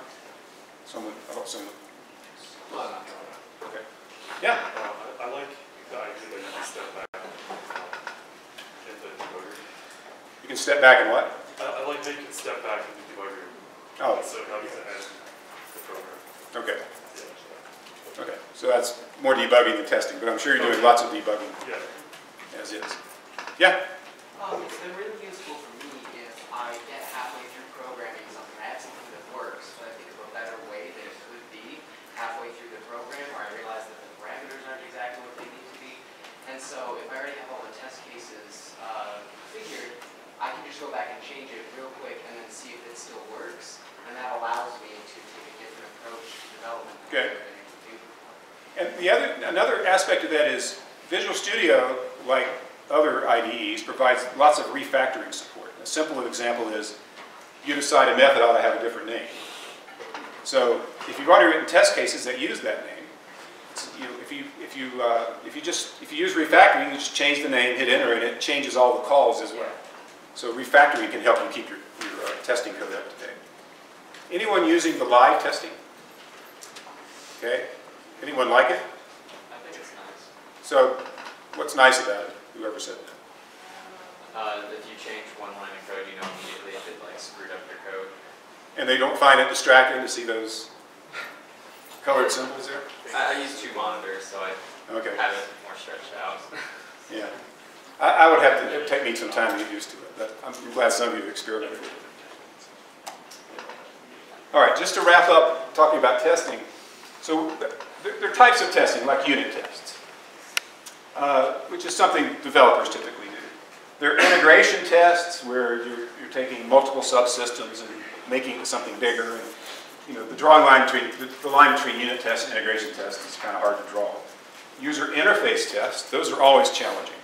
Someone? Okay. Yeah. I like the idea that you can step back in the debugger. You can step back and what? I like that you can step back in the debugger. Oh. So having to end the program. Okay. Okay. So that's more debugging than testing, but I'm sure you're doing lots of debugging. Yeah. As is. Yeah. It's been really useful for me if I get halfway through programming something. I have something that works, but I think of a better way that it could be halfway through the program, or I realize that the parameters aren't exactly what they need to be. And so if I already have all the test cases configured, I can just go back and change it real quick and then see if it still works. And that allows me to take a different approach to development. Okay. And another aspect of that is Visual Studio, like other IDEs, provides lots of refactoring support. A simple example is you decide a method ought to have a different name. So if you've already written test cases that use that name, if you use refactoring, you just change the name, hit enter, and it changes all the calls as well. So refactoring can help you keep your testing code up to date. Anyone using the live testing? Okay. Anyone like it? I think it's nice. So what's nice about it? Whoever said that. If you change one line of code, you know immediately if it like screwed up your code. And they don't find it distracting to see those colored symbols there? I use two monitors, so I have it more stretched out. Yeah. I would have to, it would take me some time to get used to it, but I'm glad some of you have experimented with it. All right, just to wrap up talking about testing. So there are types of testing, like unit tests, which is something developers typically do. There are integration tests where you're taking multiple subsystems and making something bigger. And, you know, the drawing line between the line between unit test and integration test is kind of hard to draw. User interface tests, those are always challenging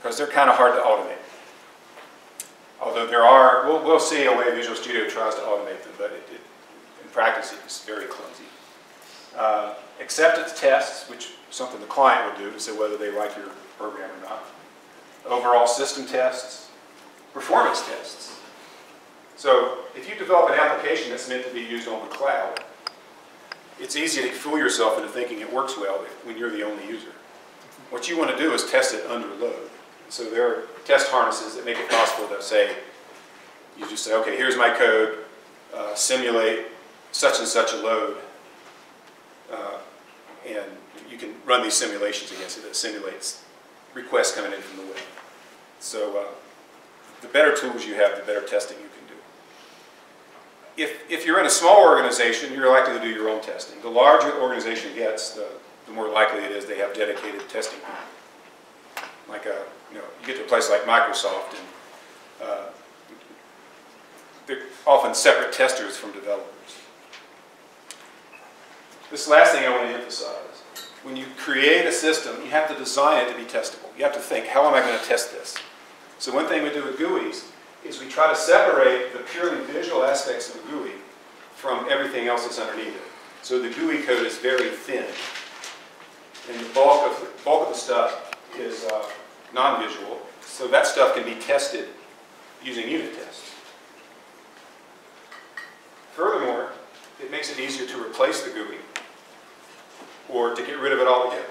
because they're kind of hard to automate. Although there are, we'll see a way Visual Studio tries to automate them, but in practice it's very clumsy. Acceptance tests, which is something the client would do to say whether they like your program or not. Overall system tests, performance tests. So if you develop an application that's meant to be used on the cloud, it's easy to fool yourself into thinking it works well when you're the only user. What you want to do is test it under load. So there are test harnesses that make it possible to say, you just say, okay, here's my code, simulate such and such a load, and you can run these simulations against it. It simulates requests coming in from the web. So the better tools you have, the better testing you can do. If you're in a small organization, you're likely to do your own testing. The larger the organization gets, the more likely it is they have dedicated testing people. Like you get to a place like Microsoft, and they're often separate testers from developers. This last thing I want to emphasize, when you create a system, you have to design it to be testable. You have to think, how am I going to test this? So one thing we do with GUIs is we try to separate the purely visual aspects of the GUI from everything else that's underneath it. So the GUI code is very thin, and the bulk of the stuff is non-visual, so that stuff can be tested using unit tests. Furthermore, it makes it easier to replace the GUI or to get rid of it altogether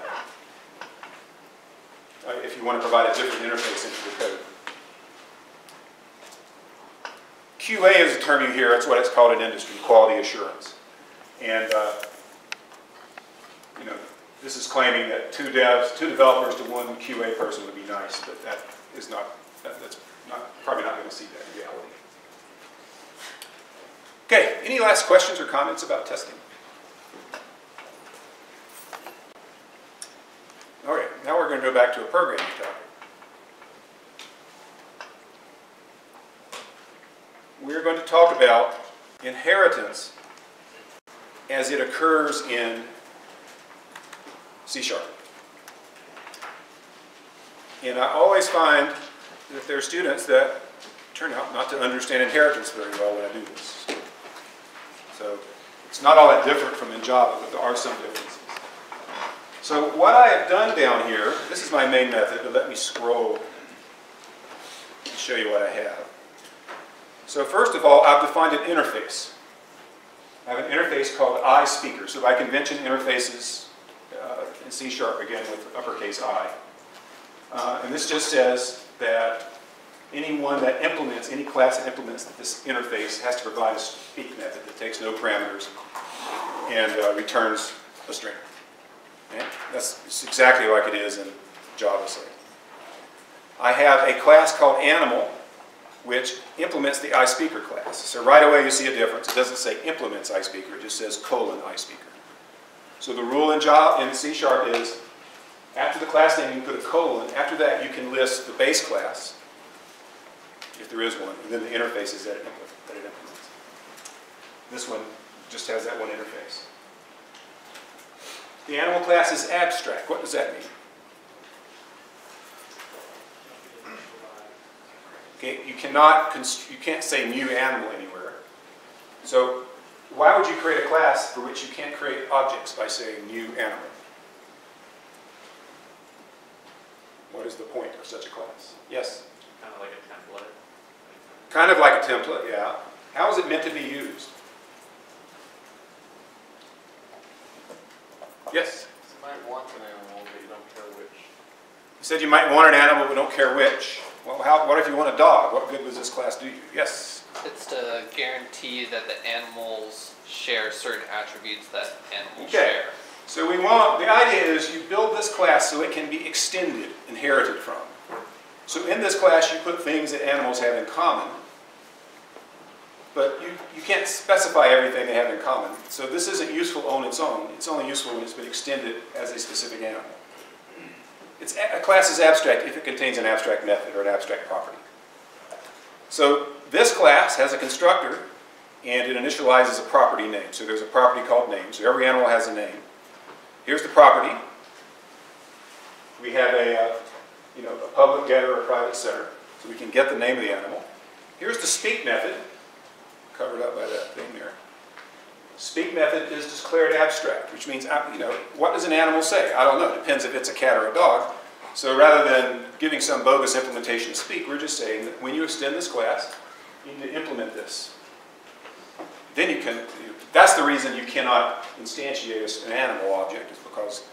if you want to provide a different interface into the code. QA is a term you hear. It's what it's called in industry, quality assurance. And this is claiming that two developers to one QA person would be nice, but that is not. That's probably not going to see that in reality. Okay. Any last questions or comments about testing? All right. Now we're going to go back to a programming topic. We're going to talk about inheritance as it occurs in C#. And I always find that there are students that turn out not to understand inheritance very well when I do this. So it's not all that different from in Java, but there are some differences. So what I have done down here, this is my main method, but let me scroll and show you what I have. So first of all, I've defined an interface. I have an interface called iSpeaker. So by convention, interfaces in C# again with uppercase I. And this just says that anyone that implements, any class that implements this interface has to provide a speak method that takes no parameters and returns a string. Okay? That's exactly like it is in Java, say. I have a class called Animal, which implements the iSpeaker class. So right away you see a difference. It doesn't say implements iSpeaker, it just says :iSpeaker. So the rule in Java, in C# is after the class name you put a colon. After that you can list the base class, if there is one, and then the interfaces that it implements. This one just has that one interface. The animal class is abstract. What does that mean? Okay, you can't say new animal anywhere. So why would you create a class for which you can't create objects by saying new animal? What is the point of such a class? Yes? Kind of like a template. Kind of like a template, yeah. How is it meant to be used? Yes? You might want an animal, but you don't care which. You said you might want an animal, but don't care which. Well, what if you want a dog? What good does this class do you? Yes? It's to guarantee that the animals share certain attributes that animals Okay. share. So the idea is you build this class so it can be extended, inherited from. So in this class you put things that animals have in common, but you can't specify everything they have in common. So this isn't useful on its own. It's only useful when it's been extended as a specific animal. A class is abstract if it contains an abstract method or an abstract property. So this class has a constructor, and it initializes a property name. So there's a property called name. So every animal has a name. Here's the property. We have a public getter or a private setter, so we can get the name of the animal. Here's the speak method, covered up by that thing there. Speak method is declared abstract, which means, what does an animal say? I don't know. It depends if it's a cat or a dog. So rather than giving some bogus implementation of speak, we're just saying that when you extend this class, you need to implement this. Then you can, that's the reason you cannot instantiate an animal object, is because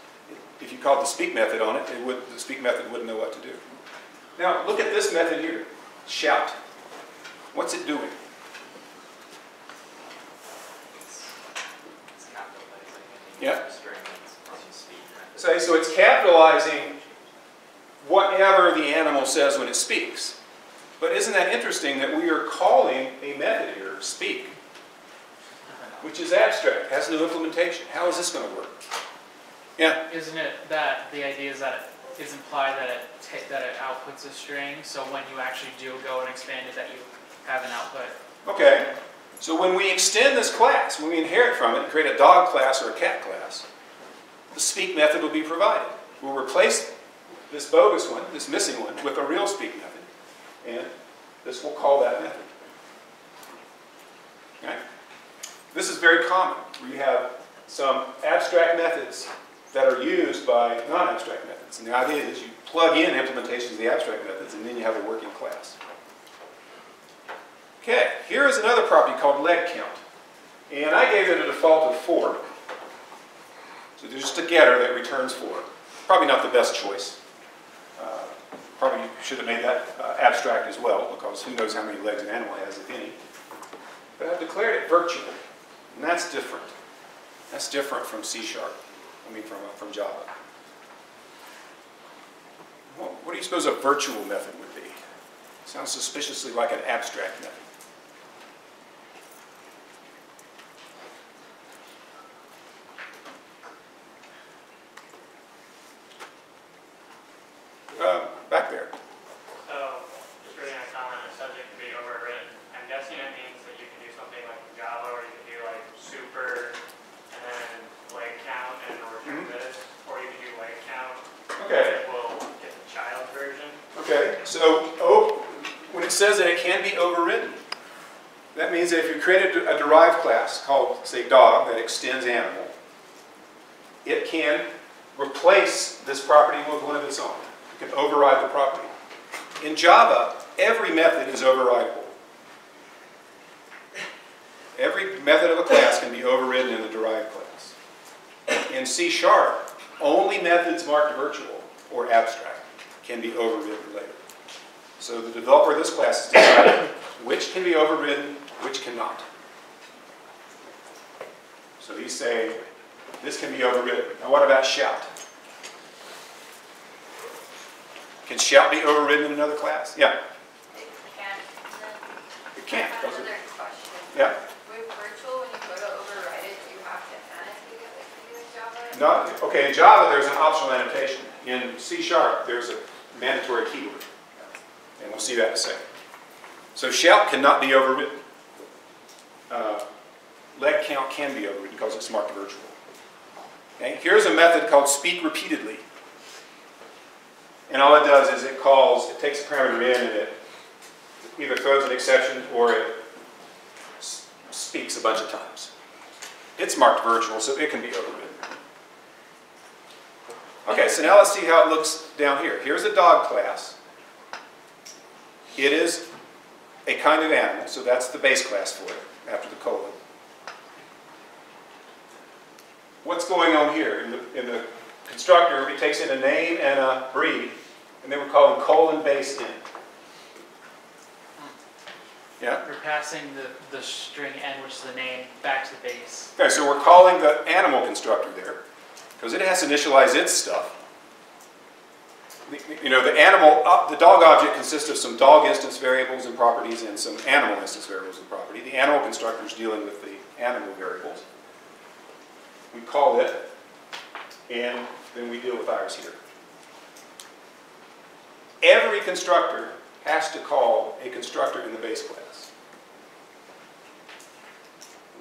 if you called the speak method on it, the speak method wouldn't know what to do. Now, look at this method here, shout. What's it doing? It's capitalizing any Yeah. string from speak. So it's capitalizing whatever the animal says when it speaks. But isn't that interesting that we are calling a method here, speak, which is abstract, has no implementation. How is this going to work? Yeah? Isn't it that the idea is that it is implied that it outputs a string, so when you actually do go and expand it, that you have an output? Okay. So when we extend this class, when we inherit from it and create a dog class or a cat class, the speak method will be provided. We'll replace this bogus one, this missing one, with a real speak method, and this will call that method. Okay? This is very common. We have some abstract methods that are used by non-abstract methods. And the idea is you plug in implementations of the abstract methods, and then you have a working class. Okay, here is another property called leg count. And I gave it a default of 4. So there's just a getter that returns 4. Probably not the best choice. Probably should have made that abstract as well, because who knows how many legs an animal has, if any. But I've declared it virtual, and that's different. That's different from C#, from Java. Well, what do you suppose a virtual method would be? Sounds suspiciously like an abstract method. Back there. So, just reading a comment, a subject can be overwritten. I'm guessing it means that you can do something like Java, or you can do like super, and then leg count, and return this, or you can do leg count. Okay. And it will get the child version. Okay, so when it says that it can be overridden, that means that if you create a derived class called, say, dog, that extends animal, it can replace this property with one of its own. It can override the property. In Java, every method is overridable. Every method of a class can be overridden in the derived class. In C#, only methods marked virtual or abstract can be overridden later. So the developer of this class has decided which can be overridden, which cannot. So he's saying this can be overridden. Now what about shout? Can shout be overridden in another class? Yeah. It can't. It can't. I have another question. Yeah. With virtual, when you go to override it, do you have to annotate it like you do in Java? Not, okay, in Java there's an optional annotation. In C# there's a mandatory keyword. And we'll see that in a second. So shout cannot be overridden. Leg count can be overridden because it's marked virtual. Okay? Here's a method called speak repeatedly. And all it does is it takes a parameter in and it either throws an exception or it speaks a bunch of times. It's marked virtual, so it can be overridden. Okay, so now let's see how it looks down here. Here's a dog class. It is a kind of animal, so that's the base class for it, after the colon. What's going on here? In the constructor, it takes in a name and a breed, and then we call them colon base in. Yeah? You're passing the string n, which is the name, back to the base. Okay, so we're calling the animal constructor there, because it has to initialize its stuff. The dog object consists of some dog instance variables and properties and some animal instance variables and property. The animal constructor is dealing with the animal variables. We call it, and then we deal with ours here. every constructor has to call a constructor in the base class.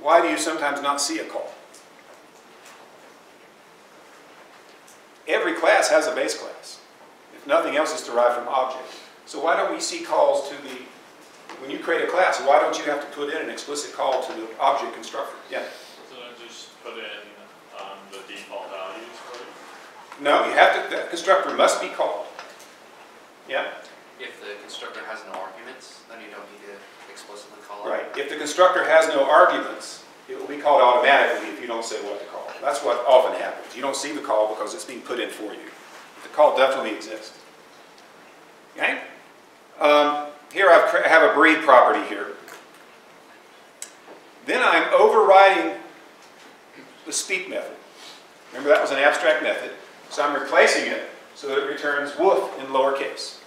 Why do you sometimes not see a call? Every class has a base class. If nothing else is derived from object. So why don't we see calls to the, when you create a class, why don't you have to put in an explicit call to the object constructor? Yeah? So then just put in the default values for it? No, you have to, the constructor must be called. Yeah? If the constructor has no arguments, then you don't need to explicitly call it. Right. If the constructor has no arguments, it will be called automatically if you don't say what to call. That's what often happens. You don't see the call because it's being put in for you. The call definitely exists. Okay? Here I have a breed property here. Then I'm overriding the speak method. Remember that was an abstract method. So I'm replacing it so that it returns woof in lowercase.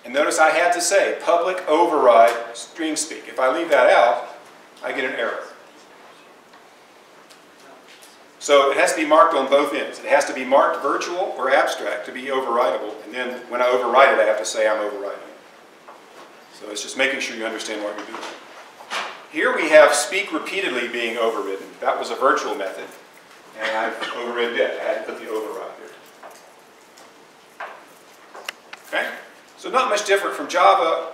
And notice I had to say public override string speak. If I leave that out, I get an error. So it has to be marked on both ends. It has to be marked virtual or abstract to be overridable. And then when I override it, I have to say I'm overriding it. So it's just making sure you understand what you're doing. Here we have speak repeatedly being overridden. That was a virtual method. And I've overridden it. I had to put the override there. Okay? So not much different from Java,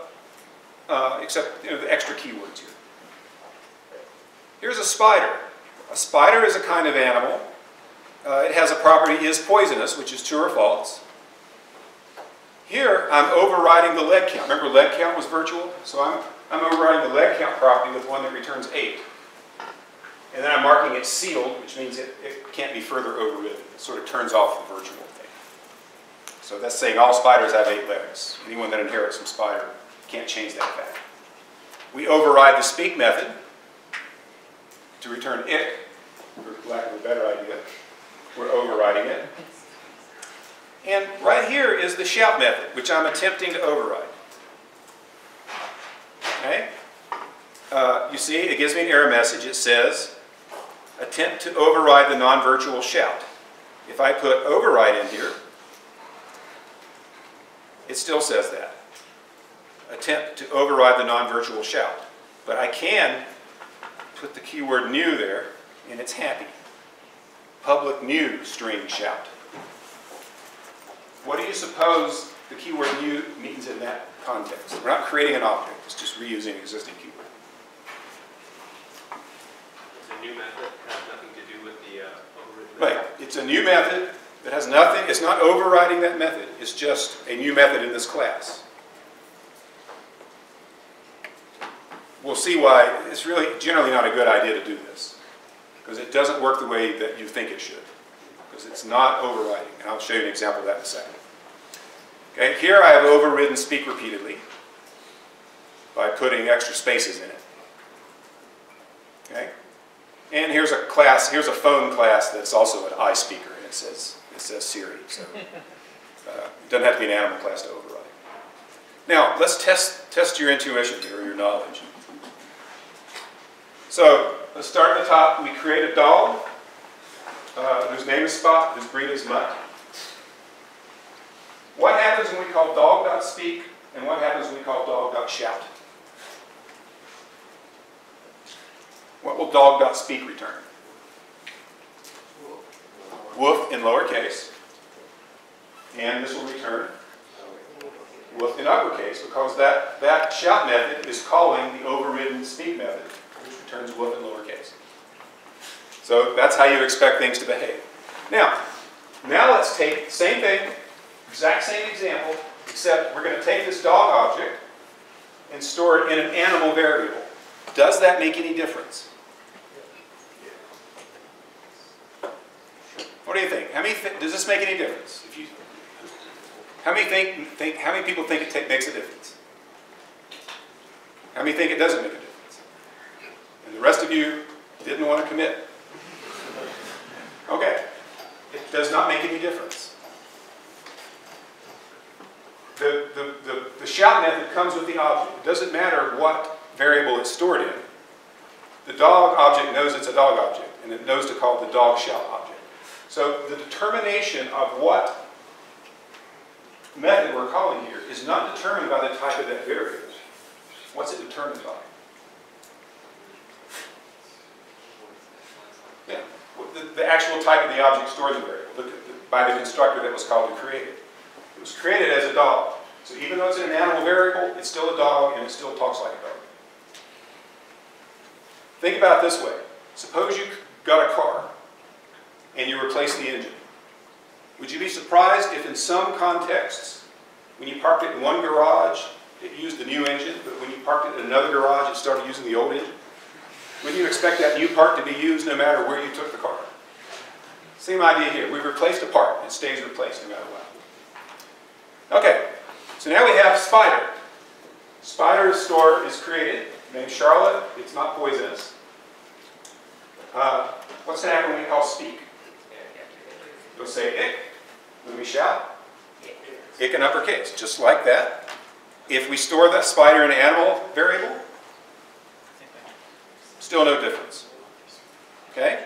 except the extra keywords here. Here's a spider. A spider is a kind of animal. It has a property is poisonous, which is true or false. Here, I'm overriding the leg count. Remember, leg count was virtual? So I'm overriding the leg count property with one that returns 8. And then I'm marking it sealed, which means it can't be further overridden. It sort of turns off the virtual thing. So that's saying all spiders have 8 legs. Anyone that inherits from spider can't change that fact. We override the speak method to return ick, for lack of a better idea. We're overriding it. And right here is the shout method, which I'm attempting to override. Okay? You see, it gives me an error message. It says, attempt to override the non-virtual shout. If I put override in here, it still says that. Attempt to override the non-virtual shout. But I can put the keyword new there, and it's happy. Public new string shout. What do you suppose the keyword new means in that context? We're not creating an object, it's just reusing existing keyword. It's a new method, it has nothing to do with the overridden Right, method. it's a new method that has nothing, it's not overriding that method, it's just a new method in this class. We'll see why it's really generally not a good idea to do this, because it doesn't work the way that you think it should, because it's not overriding. And I'll show you an example of that in a second. Okay, here I have overridden speak repeatedly by putting extra spaces in it. Okay, and here's a class, here's a phone class that's also an iSpeaker, and it says Siri, so it doesn't have to be an animal class to override. Now let's test your intuition here, or your knowledge. So let's start at the top. We create a dog whose name is Spot, whose breed is Mutt. What happens when we call dog.speak, and what happens when we call dog.shout? What will dog.speak return? Woof in lowercase. And this will return woof in uppercase, because that shout method is calling the overridden speak method, which returns woof in lowercase. So that's how you expect things to behave. Now let's take the same thing, exact same example, except we're going to take this dog object and store it in an animal variable. Does that make any difference? What do you think? Does this make any difference? How many people think it makes a difference? How many think it doesn't make a difference? And the rest of you didn't want to commit. Okay. It does not make any difference. The shout method comes with the object. It doesn't matter what variable it's stored in. The dog object knows it's a dog object, and it knows to call the dog shout object. So the determination of what method we're calling here is not determined by the type of that variable. What's it determined by? Yeah, the actual type of the object stored in the variable, by the constructor that was called to create it. It was created as a dog. So even though it's an animal variable, it's still a dog and it still talks like a dog. Think about it this way. Suppose you got a car and you replace the engine. Would you be surprised if in some contexts, when you parked it in one garage, it used the new engine, but when you parked it in another garage, it started using the old engine? Wouldn't you expect that new part to be used no matter where you took the car? Same idea here. We replaced a part. It stays replaced no matter what. Okay, so now we have Spider. Spider's store is created. Named Charlotte. It's not poisonous. What's going to happen when we call speak? We'll say ick. When we shout, ick in uppercase, just like that. If we store the spider in an animal variable, still no difference. Okay?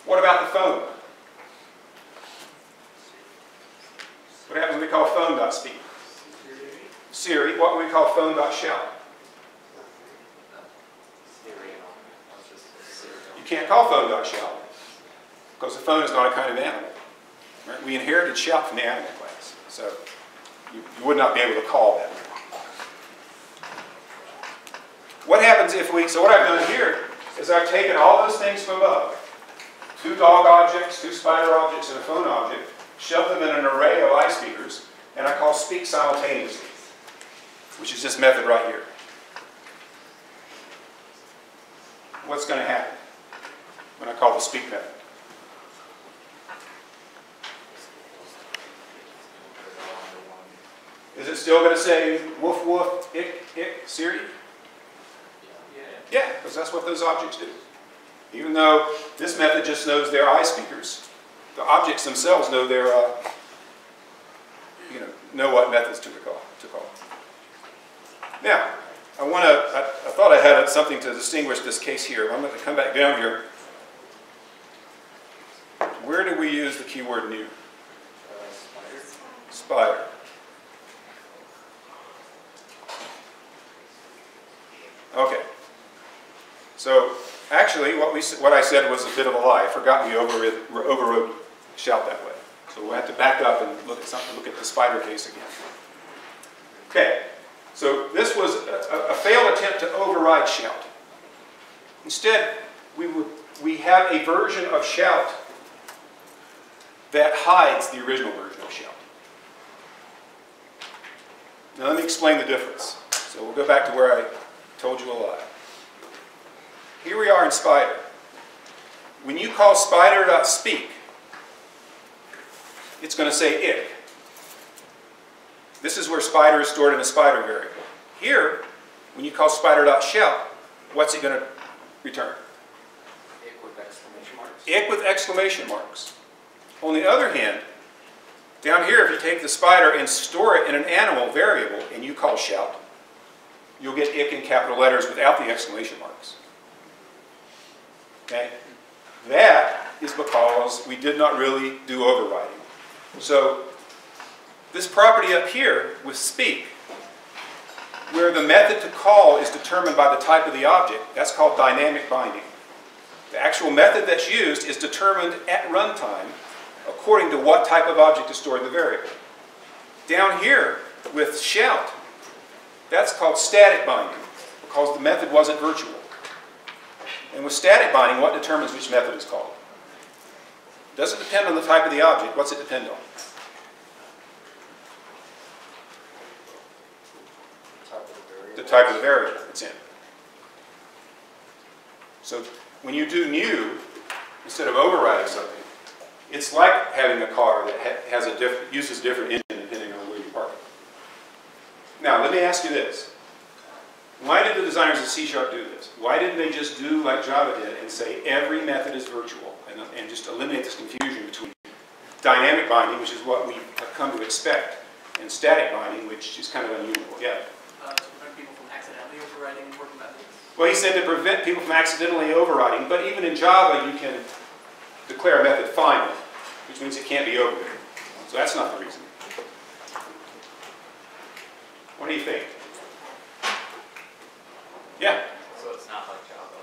What about the phone? What happens when we call phone.speak? Siri. What would we call phone.shout? You can't call phone.shout because the phone is not a kind of animal. Right? We inherited shout from the animal class, so you would not be able to call that. What happens if we, so what I've done here is I've taken all those things from above, 2 dog objects, 2 spider objects, and a phone object, shoved them in an array of I speakers, and I call speak simultaneously, which is this method right here. What's going to happen when I call the speak method? Is it still going to say woof woof, ick, ick, Siri? Yeah, because that's what those objects do. Even though this method just knows their I speakers, the objects themselves know their, know what methods to call. Now, I thought I had something to distinguish this case here. I'm going to come back down here. Where do we use the keyword new? Spider. Okay. So actually, what I said was a bit of a lie. I forgot we overrode shout that way. So we'll have to back up and look at the spider case again. Okay. So this was a failed attempt to override shout. Instead, we have a version of shout that hides the original version of shout. Now let me explain the difference. So we'll go back to where I told you a lie. Here we are in Spider. When you call spider.speak, it's going to say ick. This is where spider is stored in a spider variable. Here, when you call spider.shout, what's it going to return? Ick with exclamation marks. Ick with exclamation marks. On the other hand, down here, if you take the spider and store it in an animal variable and you call shout, you'll get ick in capital letters without the exclamation marks. Okay? That is because we did not really do overriding. So this property up here with speak, where the method to call is determined by the type of the object, that's called dynamic binding. The actual method that's used is determined at runtime according to what type of object is stored in the variable. Down here with shout, that's called static binding because the method wasn't virtual. And with static binding, what determines which method is called? It doesn't depend on the type of the object. What's it depend on? The type of the variable it's in. So when you do new, instead of overriding something, it's like having a car that has uses a different engine depending on where you park it. Now, let me ask you this. Why did the designers of C# do this? Why didn't they just do like Java did and say every method is virtual and just eliminate this confusion between dynamic binding, which is what we have come to expect, and static binding, which is kind of unusual? Yeah. To prevent people from accidentally overriding important methods. Well, he said to prevent people from accidentally overriding, but even in Java you can declare a method final, which means it can't be overridden. So that's not the reason. What do you think? Yeah? So it's not like Java.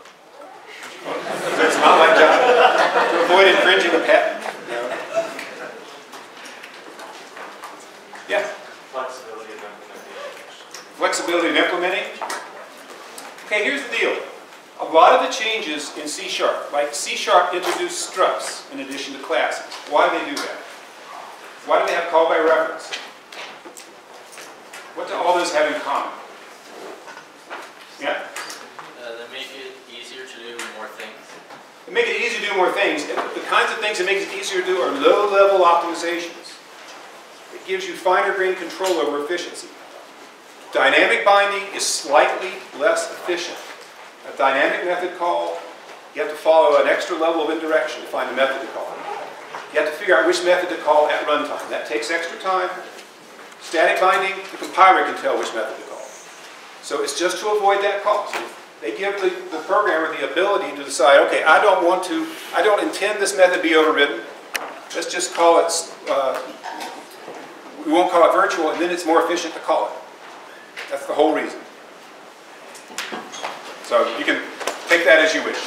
So it's not like Java? To avoid infringing a patent? No. Yeah? Flexibility of implementation. Flexibility of implementing? Okay, here's the deal. A lot of the changes in C#, like C# introduced structs in addition to classes. Why do they do that? Why do they have call by reference? What do all those have in common? Yeah? They make it easier to do more things. They make it easier to do more things. The kinds of things that make it easier to do are low-level optimizations. It gives you finer-grained control over efficiency. Dynamic binding is slightly less efficient. A dynamic method call, you have to follow an extra level of indirection to find a method to call. You have to figure out which method to call at runtime. That takes extra time. Static binding, the compiler can tell which method to call. So it's just to avoid that call. So they give the programmer the ability to decide, okay, I don't intend this method to be overridden. Let's just call it, we won't call it virtual, and then it's more efficient to call it. That's the whole reason. So you can take that as you wish.